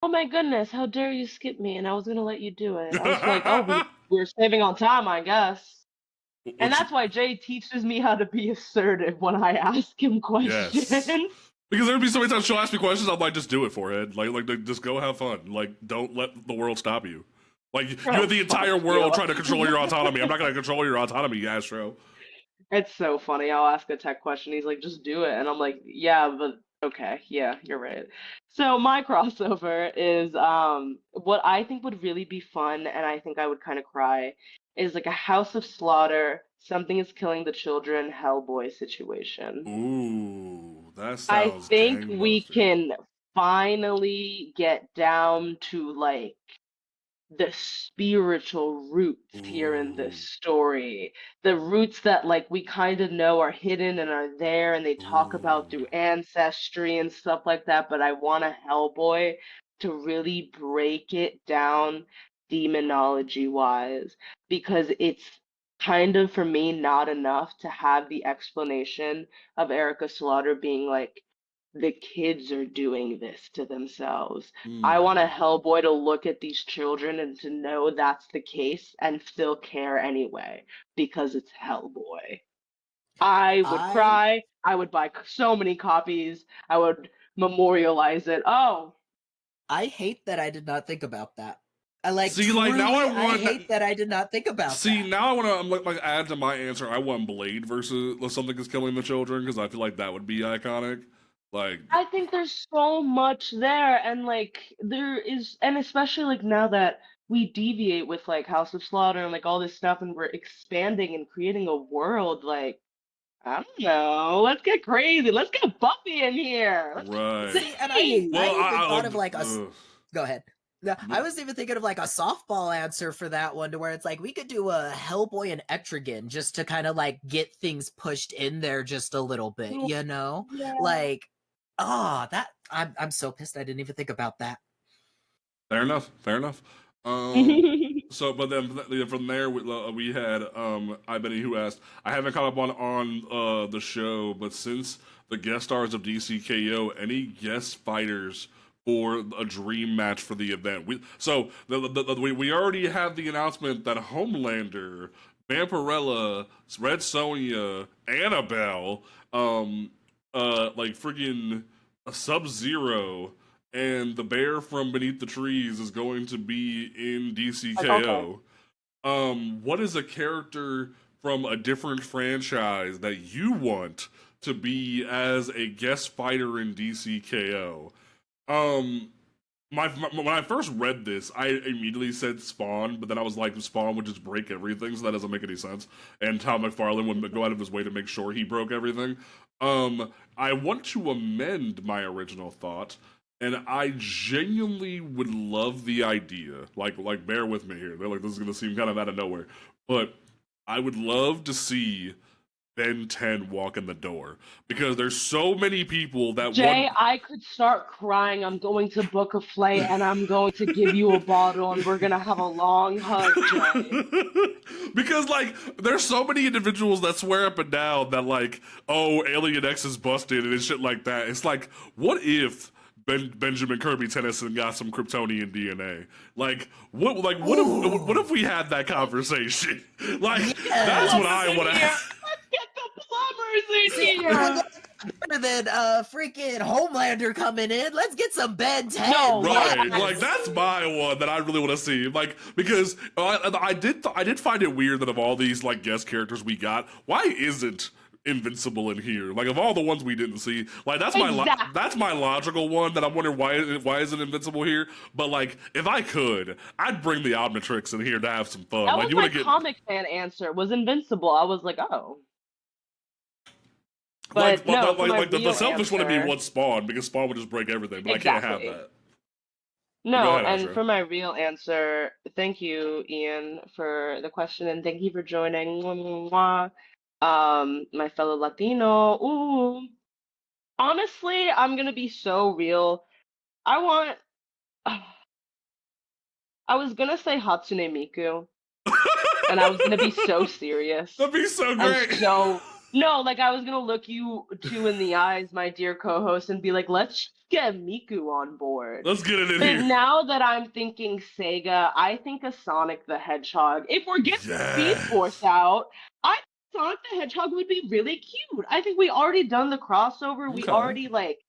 Oh my goodness, how dare you skip me? And I was gonna let you do it. I was like, oh, we're saving on time, I guess. And that's why Jay teaches me how to be assertive when I ask him questions. Yes. Because there'd be so many times she'll ask me questions, I'm like, just do it, forehead. Like, just go have fun. Like, don't let the world stop you. Like, you have the entire world trying to control your autonomy. I'm not going to control your autonomy, Astro. It's so funny. I'll ask a tech question. He's like, just do it. And I'm like, yeah, but okay. Yeah, you're right. So my crossover is what I think would really be fun, and I think I would kind of cry, is like a House of Slaughter, Something is Killing the Children, Hellboy situation. Ooh, that sounds I think we gangbusters. can finally get down to like the spiritual roots here in this Ooh. story. The roots that like we kind of know are hidden and are there and they talk about Ooh. through ancestry and stuff like that, but I want a Hellboy to really break it down demonology wise because it's kind of for me not enough to have the explanation of Erica Slaughter being like the kids are doing this to themselves. I want a Hmm. Hellboy to look at these children and to know that's the case and still care anyway because it's Hellboy. I would I cry. I would buy so many copies. I would memorialize it. Oh, I hate that I did not think about that. See, like now I I want. hate that I did not think about See, that. now I want to like add to my answer. I want Blade versus something is killing the children because I feel like that would be iconic. Like, I think there's so much there, and like there is, and especially like now that we deviate with like House of Slaughter and like all this stuff, and we're expanding and creating a world. Like I don't know, let's get crazy. Let's get Buffy in here. Let's right. get See, and I Well, insane. even thought of like I go ahead. No, I was even thinking of like a softball answer for that one, to where it's like we could do a Hellboy and Etrigan just to kind of like get things pushed in there just a little bit, Oh, you know? yeah. Like, oh, that I'm so pissed I didn't even think about that. fair enough. Fair enough. Um. So, but then from there we had Ibeni who asked, I haven't caught up on the show, but since the guest stars of DCKO, any guest fighters for a dream match for the event? We already have the announcement that Homelander, Vampirella, Red Sonja, Annabelle, like friggin' Sub Zero and the bear from beneath the trees is going to be in Like okay. DCKO. What is a character from a different franchise that you want to be as a guest fighter in DCKO? Um, when I first read this, I immediately said Spawn, but then I was like, Spawn would just break everything, so that doesn't make any sense. And Tom McFarlane would go out of his way to make sure he broke everything. I want to amend my original thought, and I genuinely would love the idea. Like bear with me here. They're like, this is gonna seem kind of out of nowhere, but I would love to see Ben 10 walk in the door because there's so many people that Jay, want. I could start crying. I'm going to book a flight and I'm going to give you a bottle and we're gonna have a long hug, Jay. Because like there's so many individuals that swear up and down that like, oh, Alien X is busted and shit like that. It's like, what if Benjamin Kirby Tennyson got some Kryptonian DNA? What if we had that conversation? Like that's what Yes. I want to Here. have. Let's get the plumbers in See, here. better than freaking Homelander coming in. Let's get some Ben 10. No, Right, yes. like that's my one that I really want to see. Like because I did find it weird that of all these like guest characters we got, why isn't Invincible in here? Like of all the ones we didn't see, like Exactly. that's my logical one that I'm wondering why isn't Invincible here? But like if I could, I'd bring the Omnitrix in here to have some fun. That Like was you my want to get comic fan answer, was Invincible. I was like, oh. But no, for my the real selfish one to be answer, what Spawn because Spawn would just break everything, but I can't have exactly. that. But go No, ahead, and Astro. for my real answer, thank you, Ian, for the question, and thank you for joining. Mwah, mwah, mwah. My fellow Latino. Ooh, honestly, I'm gonna be so real. I want. I was gonna say Hatsune Miku, and I was gonna be so serious That'd be so and great. so no, like I was gonna look you two in the eyes, my dear co-host, and be like, let's get Miku on board. Let's get it in But here. now that I'm thinking Sega, I think a Sonic the Hedgehog. If we're getting Speed Force Yes. out, I think Sonic the Hedgehog would be really cute. I think we already done the crossover. We Okay. already like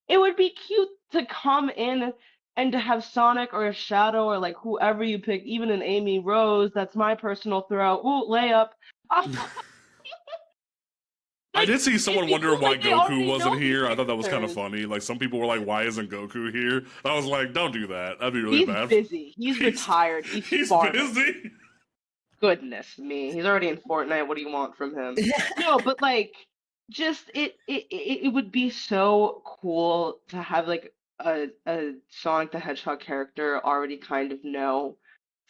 it would be cute to come in and to have Sonic or a Shadow or like whoever you pick, even an Amy Rose. That's my personal throw. Ooh, layup. I Like did see it'd someone be wondering cool. why Like they Goku already wasn't know these here. I thought that was kind of characters. funny. Like some people were like, "Why isn't Goku here?" I was like, "Don't do that. That'd be really He's bad." busy. He's He's retired. He's he's farming. busy. Goodness me. He's already in Fortnite. What do you want from him? No, but like just it would be so cool to have like a Sonic the Hedgehog character already kind of know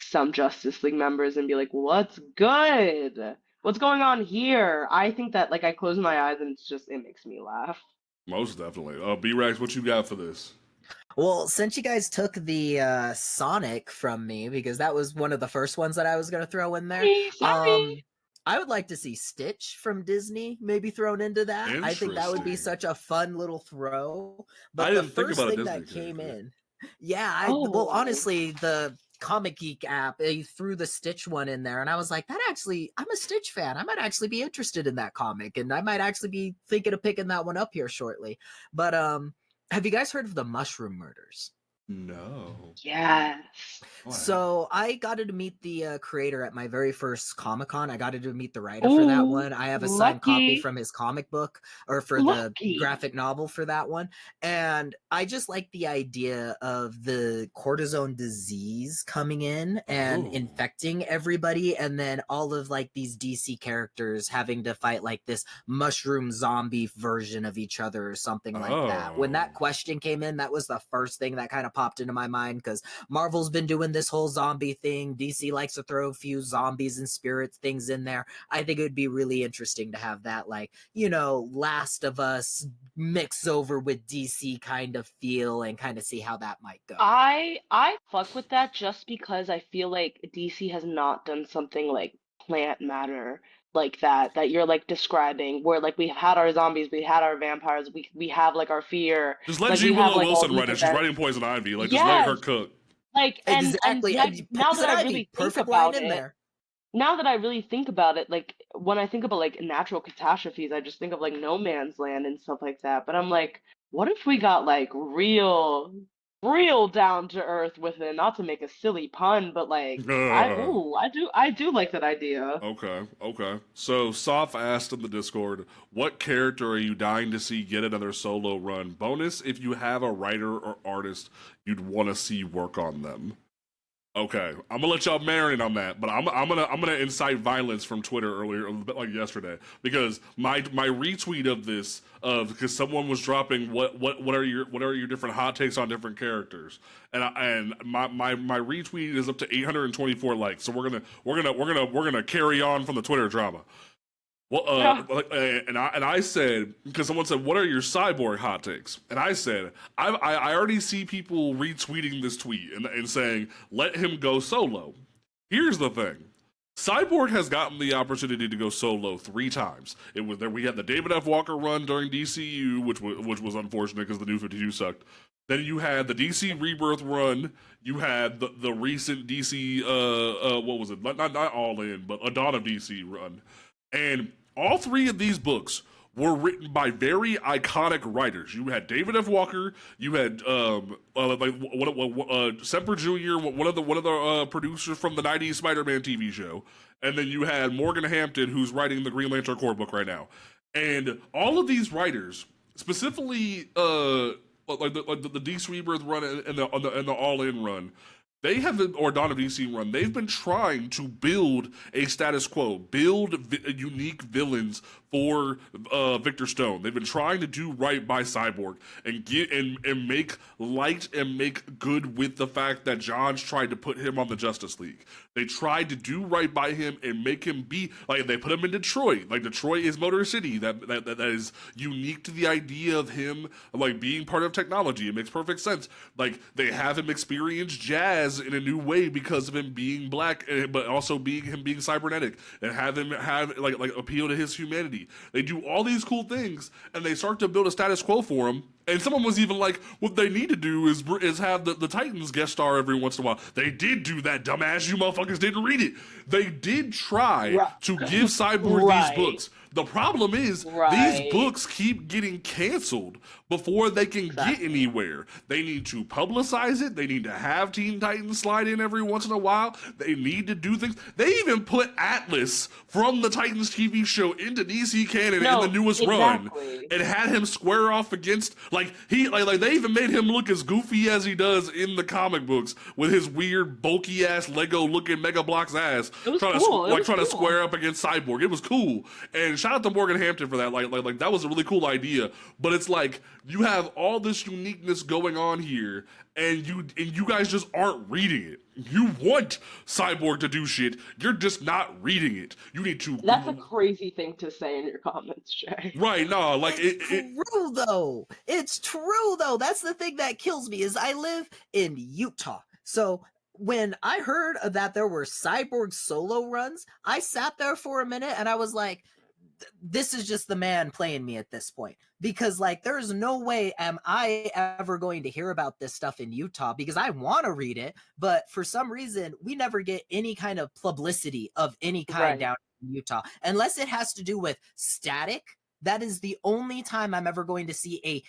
some Justice League members and be like, "What's good? What's going on here?" I think that like I close my eyes and it makes me laugh. Most definitely. B-Rex, what you got for this? Well, since you guys took the Sonic from me, because that was one of the first ones that I was going to throw in there, Sorry. I would like to see Stitch from Disney maybe thrown into that. I think that would be such a fun little throw. But I the didn't think first about a thing that Disney came character. in, yeah, well, Oh, honestly, the Comic Geek app, he threw the Stitch one in there, and I was like, that actually, I'm a Stitch fan. I might actually be interested in that comic, and I might actually be thinking of picking that one up here shortly. But have you guys heard of the Mushroom Murders? No. yes. So I got to meet the creator at my very first Comic-Con. I got to meet the writer for that Oh, one. I have a signed copy lucky, from his comic book, or for the lucky. graphic novel for that one. And I just like the idea of the cortisone disease coming in and infecting everybody, and then all of like these DC characters having to fight like this mushroom zombie version of each other or something like that. When that question came in, that was the first thing that kind of popped into my mind, because Marvel's been doing this whole zombie thing. DC likes to throw a few zombies and spirits things in there. I think it would be really interesting to have that, like, you know, Last of Us mix over with DC kind of feel, and kind of see how that might go. I fuck with that just because I feel like DC has not done something like plant matter like that you're like describing, where like we had our zombies, we had our vampires, we have like our fear, Just let like G. we have Willow like all Wilson these write it. She's events. writing Poison Ivy. Like, just let her Yes, cook. like and Exactly. now that Poison I Ivy, really think perfect line about in it, there. now that I really think about it, like when I think about like natural catastrophes, I just think of like No Man's Land and stuff like that. But I'm like, what if we got like real down to earth with it? Not to make a silly pun, but like I do like that idea. Okay. So, Soph asked in the Discord, what character are you dying to see get another solo run? Bonus if you have a writer or artist you'd want to see work on them. Okay, I'm gonna let y'all marinate on that, but I'm gonna incite violence from Twitter earlier, a bit like yesterday, because my retweet of this because someone was dropping what are your different hot takes on different characters, and my retweet is up to 824 likes, so we're gonna carry on from the Twitter drama. Well, Yeah. and I said, because someone said, "What are your cyborg hot takes?" And I said, I already see people retweeting this tweet and saying, "Let him go solo." Here's the thing: Cyborg has gotten the opportunity to go solo 3 times. It was there. We had the David F. Walker run during DCU, which was unfortunate because the New 52 sucked. Then you had the DC Rebirth run. You had the recent DC what was it? Not All In, but a Dawn of DC run. And all 3 of these books were written by very iconic writers. You had David F. Walker. You had Semper Jr., one of the producers from the '90s Spider-Man TV show, and then you had Morgan Hampton, who's writing the Green Lantern Corps book right now. And all of these writers, specifically, like the DC Rebirth run and the All In run, they have been, or Dawn of DC run, they've been trying to build a status quo, build unique villains for Victor Stone. They've been trying to do right by Cyborg and get and make light and make good with the fact that John's tried to put him on the Justice League. They tried to do right by him and make him be like, they put him in Detroit. Like, Detroit is Motor City. That is unique to the idea of him like being part of technology. It makes perfect sense. Like, they have him experience jazz in a new way because of him being black, but also being cybernetic, and have him have like appeal to his humanity. They do all these cool things, and they start to build a status quo for him. And someone was even like, what they need to do is have the Titans guest star every once in a while. They did do that, dumbass. You motherfuckers didn't read it. They did try Right. to give Cyborg these books. The problem is these Right. books keep getting canceled before they can get anywhere. They need to publicize it. They need to have Teen Titans slide in every once in a while. They need to do things. They even put Atlas from the Titans TV show into DC canon in the No, newest run, exactly. and had him square off against like they even made him look as goofy as he does in the comic books with his weird bulky ass Lego looking Mega Bloks ass, It was trying cool. to square up against Cyborg. It was cool, and shout out to Morgan Hampton for that. Like that was a really cool idea. But it's like you have all this uniqueness going on here, and you guys just aren't reading it. You want Cyborg to do shit, you're just not reading it. You need to. That's a crazy thing to say in your comments, Jay. Right, no, like It's true though. It's true though. That's the thing that kills me is I live in Utah. So when I heard that there were Cyborg solo runs, I sat there for a minute and I was like, this is just the man playing me at this point, because like there's no way am I ever going to hear about this stuff in Utah, because I want to read it, but for some reason we never get any kind of publicity of any kind Right. down in Utah unless it has to do with static. That is the only time I'm ever going to see a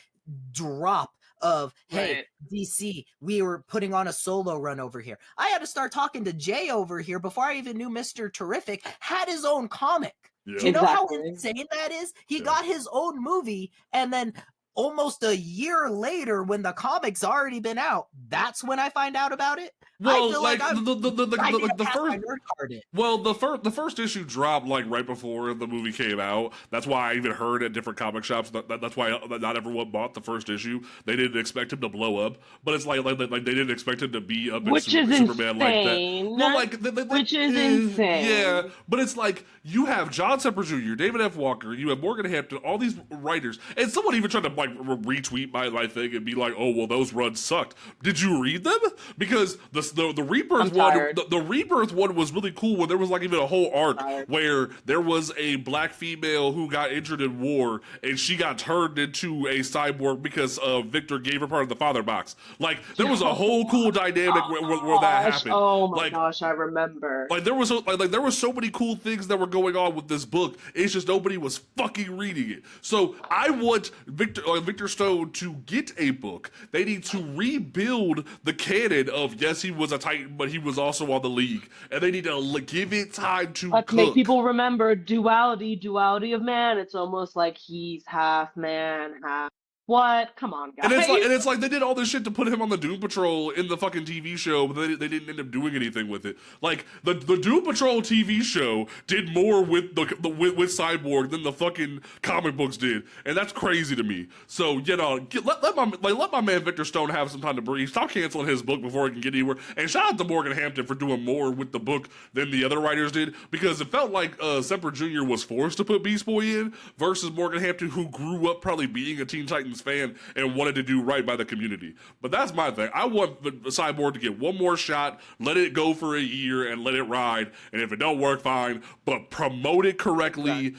drop of, hey, Right. DC, we were putting on a solo run over here. I had to start talking to Jay over here before I even knew Mr. Terrific had his own comic. Yeah. Do you know how Exactly. insane that is? He Yeah. got his own movie, and then almost a year later, when the comic's already been out, that's when I find out about it. Well, I feel like I'm I need to pass my nerd card in. Well, the first issue dropped like right before the movie came out. That's why I even heard at different comic shops that's why not everyone bought the first issue. They didn't expect him to blow up, but it's like they didn't expect him to be up in Which is Superman like that. insane. Well, like Which is insane. Yeah, but it's like you have John Semper Jr., David F. Walker, you have Morgan Hampton, all these writers, and someone even tried to like retweet my thing and be like, "Oh, well, those runs sucked." Did you read them? Because the Rebirth one, the Rebirth one was really cool when there was like even a whole arc where there was a black female who got injured in war and she got turned into a cyborg because Victor gave her part of the father box. Like there was a whole cool dynamic where that happened. Oh my gosh, I remember. Like there was there were so many cool things that were going on with this book. It's just nobody was fucking reading it. So I want Victor Stone to get a book. They need to rebuild the canon of yes, he was a Titan, but he was also on the League, and they need to give it time to Let's cook. make people remember duality of man. It's almost like he's half man, half what? Come on, guys. And it's like they did all this shit to put him on the Doom Patrol in the fucking TV show, but they didn't end up doing anything with it. Like the Doom Patrol TV show did more with with Cyborg than the fucking comic books did, and that's crazy to me. So you know, let my man Victor Stone have some time to breathe. Stop canceling his book before he can get anywhere. And shout out to Morgan Hampton for doing more with the book than the other writers did, because it felt like Semper Jr. was forced to put Beast Boy in versus Morgan Hampton, who grew up probably being a Teen Titans fan and wanted to do right by the community. But that's my thing. I want the Cyborg to get one more shot, let it go for a year, and let it ride. And if it don't work, fine. But promote it correctly,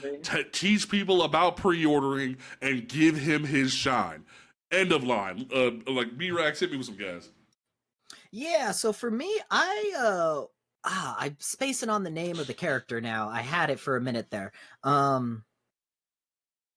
teach people about pre-ordering, and give him his shine. End of line. Like B-Rax, hit me with some gas. Yeah, so for me, I'm spacing on the name of the character now. I had it for a minute there.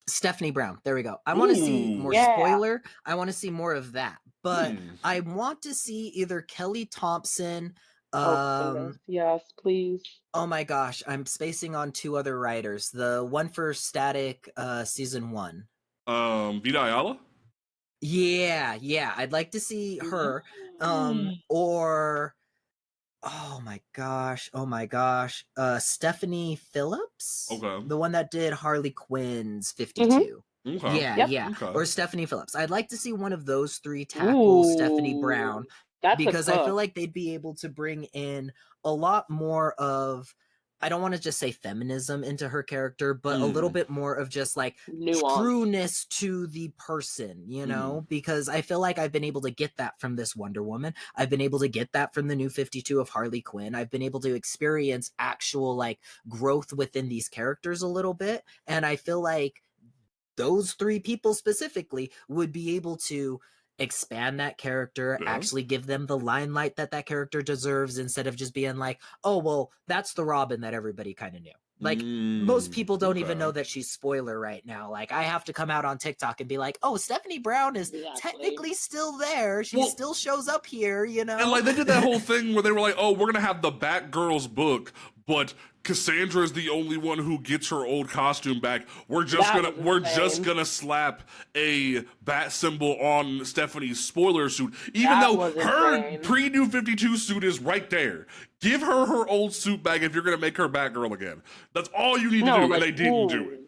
Stephanie Brown. There we go. I want to see more spoiler. I want to see more of that. But I want to see either Kelly Thompson. Yes, please. Oh my gosh, I'm spacing on two other writers. The one for Static season 1. Vita Ayala? Yeah. I'd like to see her. Or oh my gosh. Stephanie Phillips? Okay. The one that did Harley Quinn's 52. Okay. Yeah. Okay. Or Stephanie Phillips. I'd like to see one of those three tackle Stephanie Brown, because I feel like they'd be able to bring in a lot more of, I don't want to just say feminism into her character, but a little bit more of just like trueness to the person, you know, because I feel like I've been able to get that from this Wonder Woman. I've been able to get that from the new 52 of Harley Quinn. I've been able to experience actual like growth within these characters a little bit. And I feel like those three people specifically would be able to expand that character, actually give them the limelight that character deserves, instead of just being like, oh, well, that's the Robin that everybody kind of knew. Like, most people don't even know that she's spoiler right now. Like, I have to come out on TikTok and be like, oh, Stephanie Brown is technically still there. She still shows up here, you know? And, like, they did that whole thing where they were like, oh, we're going to have the Batgirl's book, but Cassandra is the only one who gets her old costume back. We're just gonna slap a bat symbol on Stephanie's spoiler suit, even though her pre-New 52 suit is right there. Give her old suit back if you're gonna make her Batgirl again. That's all you need to do, and they didn't do it.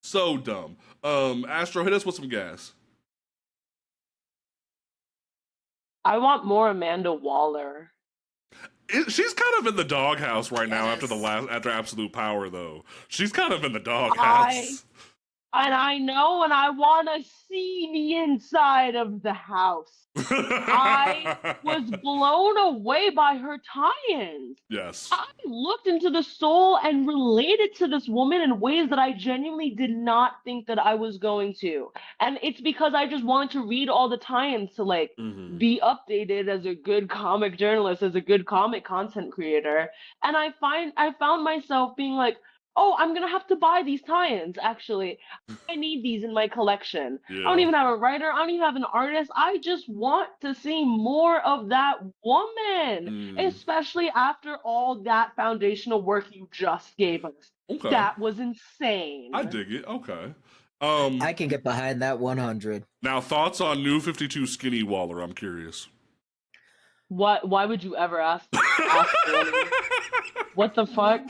So dumb. Astro, hit us with some gas. I want more Amanda Waller. She's kind of in the doghouse right now after Yes. after Absolute Power, though. She's kind of in the I doghouse. and I know, and I want to see the inside of the house. I was blown away by her tie-ins. Yes. I looked into the soul and related to this woman in ways that I genuinely did not think that I was going to. And it's because I just wanted to read all the tie-ins to like Mm-hmm. be updated as a good comic journalist, as a good comic content creator. And I found myself being like, "Oh, I'm gonna have to buy these tie-ins, actually. I need these in my collection. I don't Yeah. even have a writer. I don't even have an artist. I just want to see more of that woman, Mm. especially after all that foundational work you just gave us. Okay. That was I insane." dig it. Okay. I can get behind that 100. Now thoughts on New 52 Skinny Waller? I'm curious. What? Why would you ever ask me? What the fuck?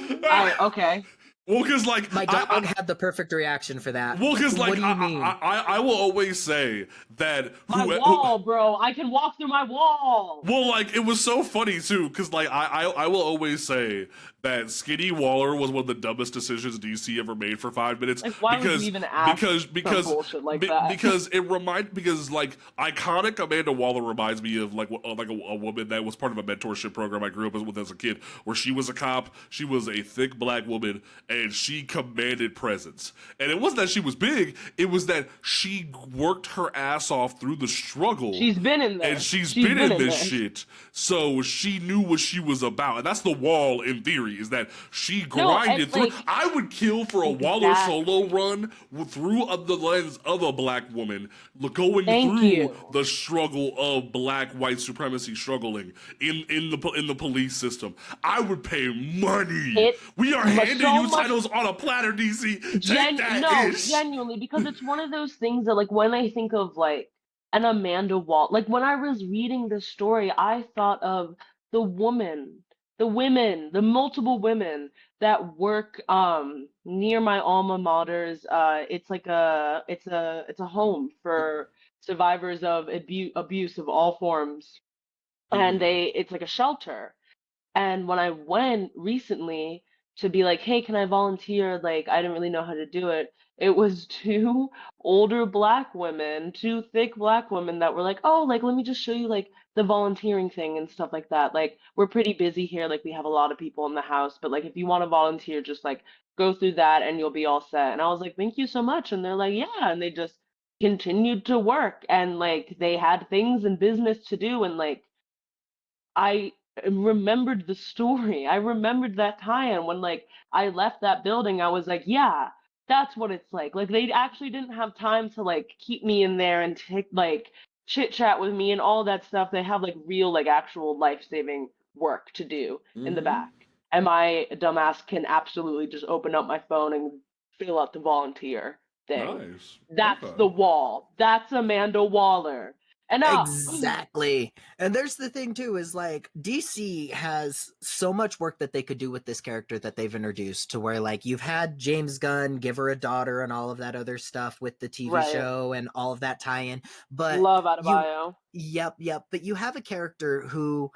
Okay. Well, because like My dog had the perfect reaction for that. well, because like What do you mean? I will always say that My wall, bro. I can walk through my wall. well, like it was so funny too, because like I will always say that Skinny Waller was one of the dumbest decisions DC ever made for 5 minutes. Like, why would you even ask some bullshit like that? Because because like iconic Amanda Waller reminds me of like a woman that was part of a mentorship program I grew up with as a kid, where she was a cop, she was a thick black woman, and she commanded presence. And it wasn't that she was big; it was that she worked her ass off through the struggle. She's been in there. And she's been in this shit, so she knew what she was about. And that's the Wall in theory, is that she grinded through. like, I would kill for a Waller solo run through the lens of a black woman, going through the struggle of black white supremacy, struggling in the police system. I would pay money. We are handing you titles on a platter, DC. Take that ish. Genuinely, because it's one of those things that, like, when I think of like an Amanda Wall, like when I was reading this story, I thought of the women, the multiple women that work near my alma mater's. It's like it's a home for survivors of abuse of all forms, and it's like a shelter. And when I went recently to be like, hey, can I volunteer? Like, I didn't really know how to do it. It was two older black women, two thick black women that were like, oh, like, let me just show you like the volunteering thing and stuff like that. Like, we're pretty busy here. Like, we have a lot of people in the house, but like, if you want to volunteer, just like go through that and you'll be all set. And I was like, thank you so much. And they're like, yeah. And they just continued to work and like they had things and business to do. And like, I remembered the story. I remembered that time when like I left that building. I was like, yeah, that's what it's like. Like they actually didn't have time to like keep me in there and take like chit chat with me and all that stuff. They have like real like actual life-saving work to do in the back. And my dumbass can absolutely just open up my phone and fill out the volunteer thing. Nice. That's the Wall. That's Amanda Waller. And exactly. And there's the thing too, is like DC has so much work that they could do with this character that they've introduced, to where like you've had James Gunn give her a daughter and all of that other stuff with the TV show and all of that tie-in. But love Adebayo. Yep. But you have a character who,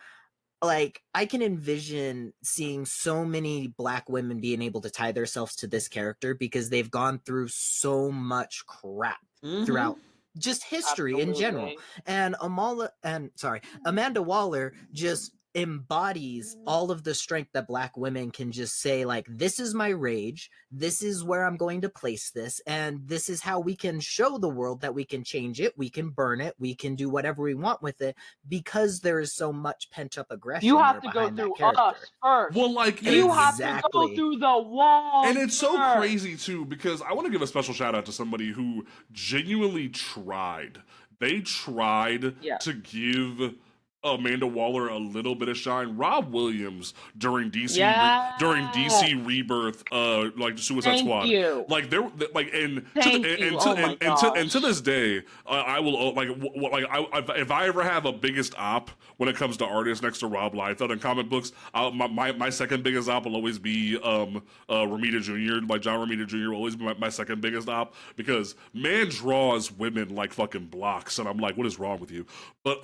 like, I can envision seeing so many black women being able to tie themselves to this character because they've gone through so much crap throughout just history in general. And Amanda Waller just embodies all of the strength that black women can just say, like, this is my rage, this is where I'm going to place this, and this is how we can show the world that we can change it, we can burn it, we can do whatever we want with it, because there is so much pent-up aggression. You have to go through us first. Well, like, you have to go through the Wall. And it's so crazy too, because I want to give a special shout out to somebody who genuinely tried. They tried to give Amanda Waller a little bit of shine. Rob Williams during DC Rebirth, like the Suicide Squad. Like there, like and to this day, I will if I ever have a biggest op when it comes to artists next to Rob Liefeld in comic books, my second biggest op will always be Romita Jr. Like John Romita Jr. will always be my second biggest op, because man draws women like fucking blocks, and I'm like, what is wrong with you? But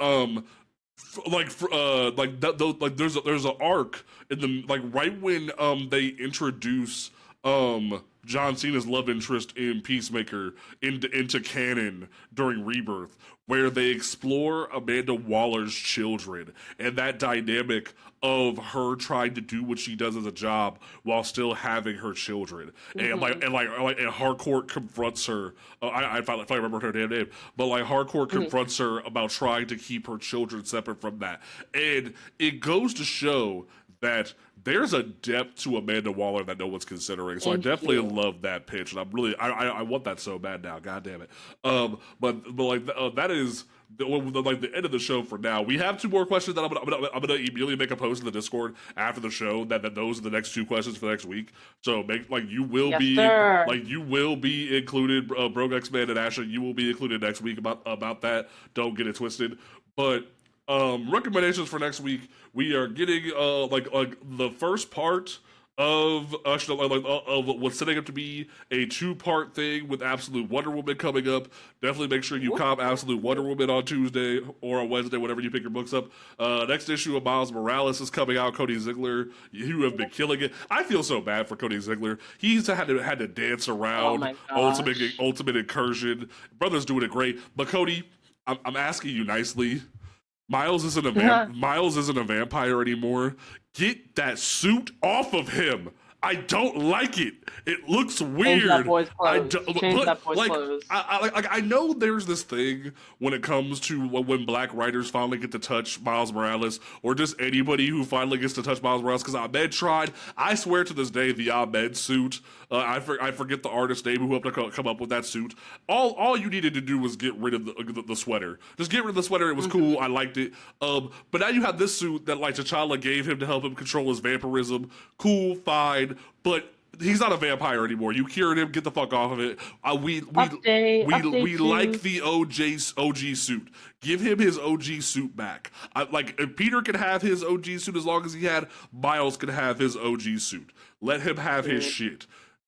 There's an arc in the like right when they introduce John Cena's love interest in Peacemaker into canon during Rebirth, where they explore Amanda Waller's children and that dynamic of her trying to do what she does as a job while still having her children, and Harcourt confronts her. If I remember her damn name, but like Harcourt confronts her about trying to keep her children separate from that, and it goes to show that there's a depth to Amanda Waller that no one's considering. So I definitely love that pitch, and I'm really I want that so bad now. God damn it. But like that is like the end of the show for now. We have two more questions that I'm gonna immediately make a post in the Discord after the show. That those are the next two questions for next week. So make like you will be included. Broke X-Man and Asha, you will be included next week about that. Don't get it twisted. But recommendations for next week, we are getting like the first part of of what's setting up to be a 2-part thing with Absolute Wonder Woman coming up. Definitely make sure you cop Absolute Wonder Woman on Tuesday or on Wednesday, whenever you pick your books up. Next issue of Miles Morales is coming out. Cody Ziegler, you have been killing it. I feel so bad for Cody Ziegler. He's had to dance around Ultimate Incursion. Brother's doing it great, but Cody, I'm asking you nicely. Miles isn't a vampire anymore. Get that suit off of him. I don't like it. It looks weird. Change that boy's clothes. Clothes. I know there's this thing when it comes to when black writers finally get to touch Miles Morales, or just anybody who finally gets to touch Miles Morales, because Ahmed tried. I swear to this day, the Ahmed suit, I forget the artist's name who helped to come up with that suit. All you needed to do was get rid of the sweater. Just get rid of the sweater. It was cool. I liked it. But now you have this suit that like T'Challa gave him to help him control his vampirism. Cool, fine. But he's not a vampire anymore. You cured him. Get the fuck off of it. We like the OG suit. Give him his OG suit back. If Peter can have his OG suit as long as he had, Miles can have his OG suit. Let him have his shit.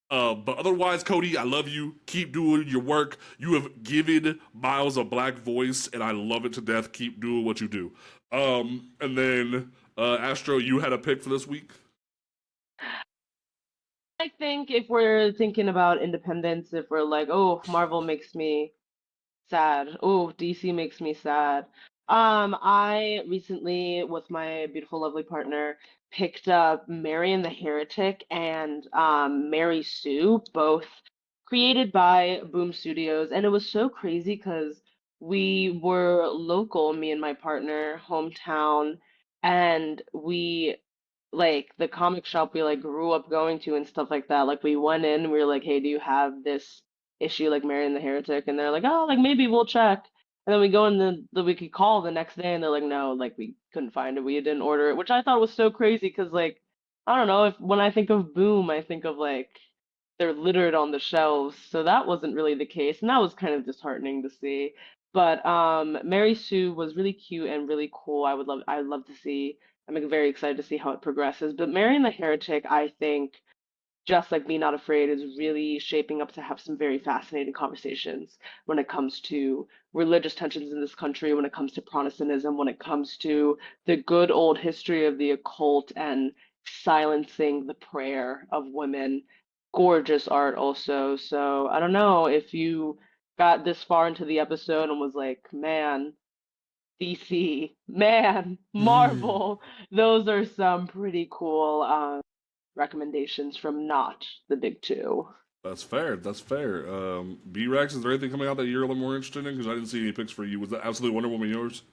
But otherwise, Cody, I love you. Keep doing your work. You have given Miles a black voice, and I love it to death. Keep doing what you do. And then Astro, you had a pick for this week? I think if we're thinking about independence, if we're like, oh, Marvel makes me sad, oh, DC makes me sad. I recently, with my beautiful, lovely partner, picked up Marion the Heretic and Mary Sue, both created by Boom Studios, and it was so crazy because we were local, me and my partner, hometown, and we like the comic shop we like grew up going to and stuff like that. Like we went in and we were like, hey, do you have this issue like Marion the Heretic? And they're like, oh, like maybe we'll check. And then we go in the we could call the next day and they're like, no, like we couldn't find it. We didn't order it, which I thought was so crazy because like I don't know, if when I think of Boom, I think of like they're littered on the shelves. So that wasn't really the case. And that was kind of disheartening to see. But Mary Sue was really cute and really cool. I'd love to see. I'm very excited to see how it progresses. But Marion the Heretic, I think, just like Me Not Afraid, is really shaping up to have some very fascinating conversations when it comes to religious tensions in this country, when it comes to Protestantism, when it comes to the good old history of the occult and silencing the prayer of women. Gorgeous art also. So I don't know if you got this far into the episode and was like, man, DC, man, Marvel, those are some pretty cool recommendations from not the big two. That's fair. That's fair. B-Rex, is there anything coming out that you're a little more interested in? Because I didn't see any picks for you. Was that Absolute Wonder Woman yours?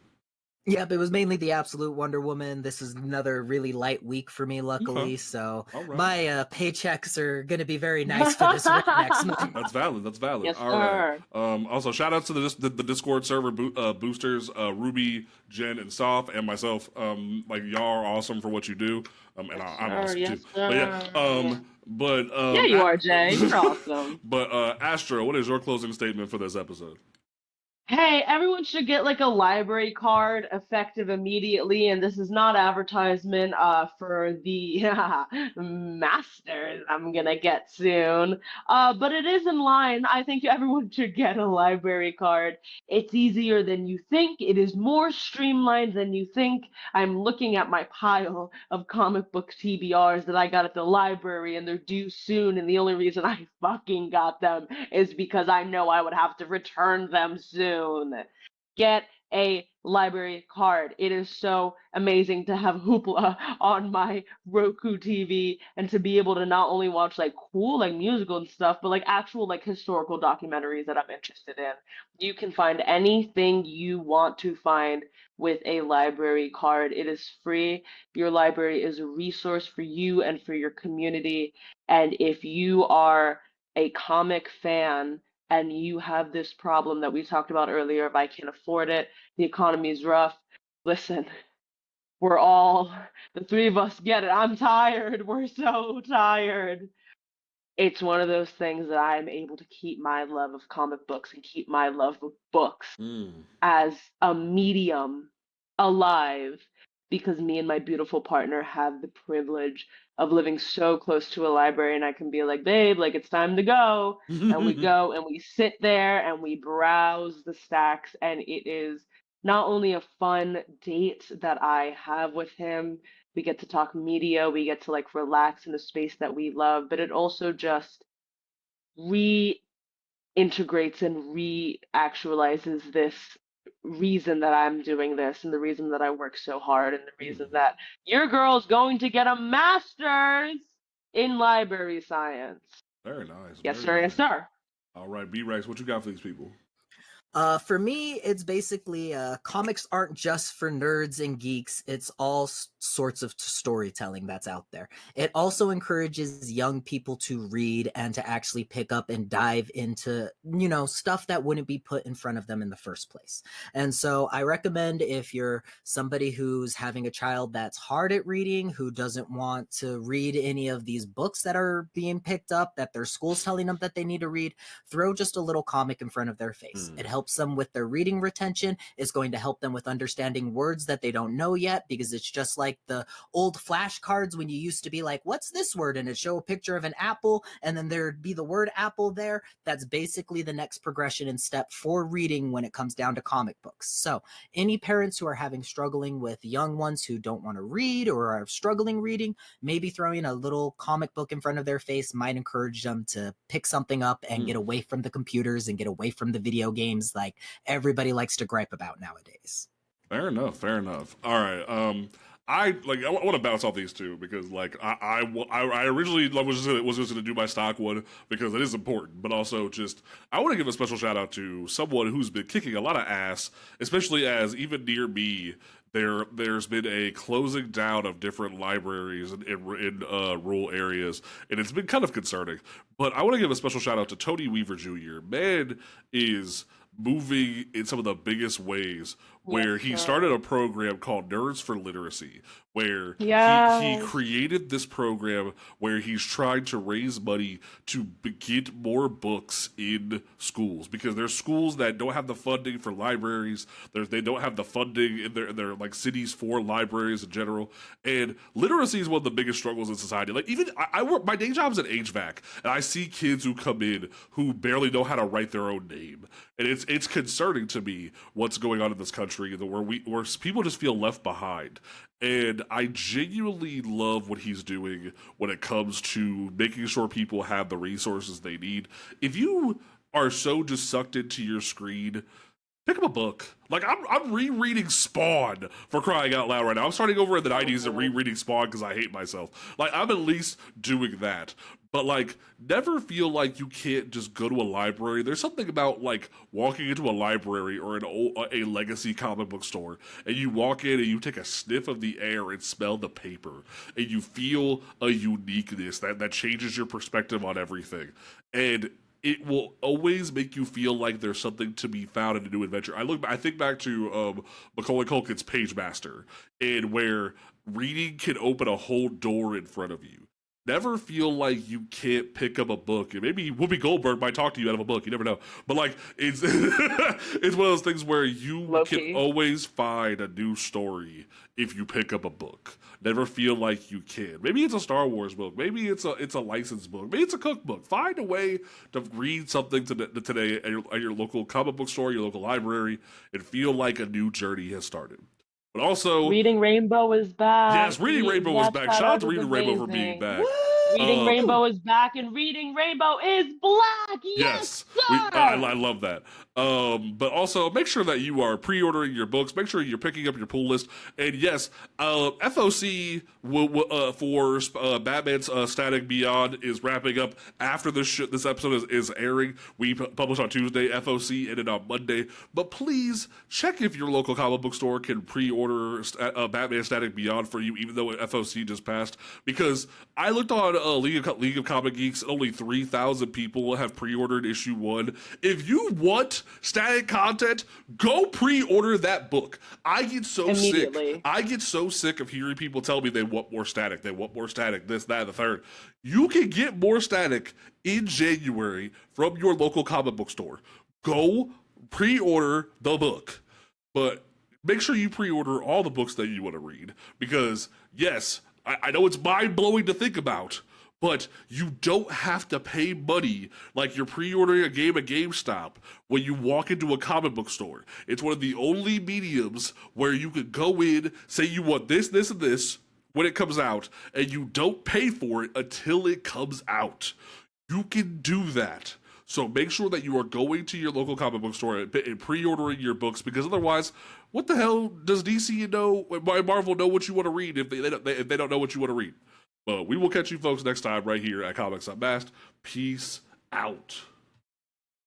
Yep, it was mainly the Absolute Wonder Woman. This is another really light week for me, luckily. So my paychecks are going to be very nice for this week next month. That's valid. That's valid. Yes, all sir. right. Also, shout outs to the Discord server boosters, Ruby, Jen, and Soph, and myself. Like y'all are awesome for what you do. And I'm awesome too. Sir. But yeah, you are, Jay. You're awesome. But Astro, what is your closing statement for this episode? Hey, everyone should get like a library card effective immediately, and this is not advertisement for the masters I'm gonna get soon. But it is in line. I think everyone should get a library card. It's easier than you think. It is more streamlined than you think. I'm looking at my pile of comic book TBRs that I got at the library, and they're due soon, and the only reason I fucking got them is because I know I would have to return them soon. Get a library card. It is so amazing to have Hoopla on my Roku TV and to be able to not only watch like cool like musical and stuff, but like actual like historical documentaries that I'm interested in. You can find anything you want to find with a library card. It is free. Your library is a resource for you and for your community. And if you are a comic fan and you have this problem that we talked about earlier, if I can't afford it, the economy is rough. Listen, we're all, the three of us get it. I'm tired. We're so tired. It's one of those things that I'm able to keep my love of comic books and keep my love of books Mm. as a medium alive because me and my beautiful partner have the privilege of living so close to a library and I can be like, babe, like it's time to go. And we go and we sit there and we browse the stacks and it is not only a fun date that I have with him, we get to talk media, we get to like relax in a space that we love, but it also just reintegrates and re-actualizes this reason that I'm doing this and the reason that I work so hard and the reason Mm. that your girl's going to get a master's in library science. Very nice. Yes, Very sir. Yes, nice. sir. All right, B-Rex, what you got for these people? For me, it's basically comics aren't just for nerds and geeks. It's all sorts of storytelling that's out there. It also encourages young people to read and to actually pick up and dive into, stuff that wouldn't be put in front of them in the first place. And so I recommend if you're somebody who's having a child that's hard at reading, who doesn't want to read any of these books that are being picked up, that their school's telling them that they need to read, throw just a little comic in front of their face. It helps them with their reading retention. It's going to help them with understanding words that they don't know yet, because it's just like the old flashcards when you used to be like, what's this word? And it'd show a picture of an apple and then there'd be the word apple there. That's basically the next progression and step for reading when it comes down to comic books. So any parents who are struggling with young ones who don't want to read or are struggling reading, maybe throwing a little comic book in front of their face might encourage them to pick something up and get away from the computers and get away from the video games like everybody likes to gripe about nowadays. Fair enough. Fair enough. All right. I want to bounce off these two because I originally was just gonna do my stock one because it is important, but also just I want to give a special shout out to someone who's been kicking a lot of ass, especially as even near me there's been a closing down of different libraries in rural areas, and it's been kind of concerning. But I want to give a special shout out to Tony Weaver Jr. Man is moving in some of the biggest ways where Yes, he sir. started a program called Nerds for Literacy, where he Yes. created this program where he's trying to raise money to get more books in schools, because there's schools that don't have the funding for libraries. They don't have the funding in their like cities for libraries in general, and literacy is one of the biggest struggles in society. Like even I work, my day job is at HVAC, and I see kids who come in who barely know how to write their own name, and it's concerning to me what's going on in this country where people just feel left behind. And I genuinely love what he's doing when it comes to making sure people have the resources they need. If you are so just sucked into your screen, pick up a book. Like I'm rereading Spawn, for crying out loud, right now. I'm starting over in the '90s and rereading Spawn because I hate myself. Like I'm at least doing that. But like, never feel like you can't just go to a library. There's something about like walking into a library or a legacy comic book store, and you walk in and you take a sniff of the air and smell the paper, and you feel a uniqueness that changes your perspective on everything. And it will always make you feel like there's something to be found in a new adventure. I think back to Macaulay Culkin's Page Master, and where reading can open a whole door in front of you. never feel like you can't pick up a book. And maybe Whoopi Goldberg might talk to you out of a book. You never know. But like, it's it's one of those things where you Low-key. can always find a new story if you pick up a book. Never feel like you can. Maybe it's a Star Wars book. Maybe it's a licensed book. Maybe it's a cookbook. Find a way to read something today at your local comic book store, your local library, and feel like a new journey has started. But also, Reading Rainbow is back. yes, Reading Rainbow is back. Shout out to Reading Rainbow for being back. Reading Rainbow is back, and Reading Rainbow is black. Yes, I love that. But also make sure that you are pre-ordering your books. Make sure you're picking up your pull list. And yes, FOC for Batman's Static Beyond is wrapping up after this episode is airing. We publish on Tuesday. FOC ended on Monday. But please check if your local comic book store can pre-order Batman Static Beyond for you, even though FOC just passed. Because I looked on League of Comic Geeks, only 3,000 people have pre-ordered issue 1. If you want static content, go pre-order that book. I get so sick of hearing people tell me they want more static, this, that, the third. You can get more static in January from your local comic book store. Go pre-order the book. But make sure you pre-order all the books that you want to read. Because, yes, I know it's mind-blowing to think about, but you don't have to pay money like you're pre-ordering a game at GameStop when you walk into a comic book store. It's one of the only mediums where you can go in, say you want this, this, and this when it comes out, and you don't pay for it until it comes out. You can do that. So make sure that you are going to your local comic book store and pre-ordering your books, because otherwise, what the hell does DC know, Marvel know what you want to read if they don't know what you want to read? Well, we will catch you folks next time right here at Comics Unmasked. Peace out.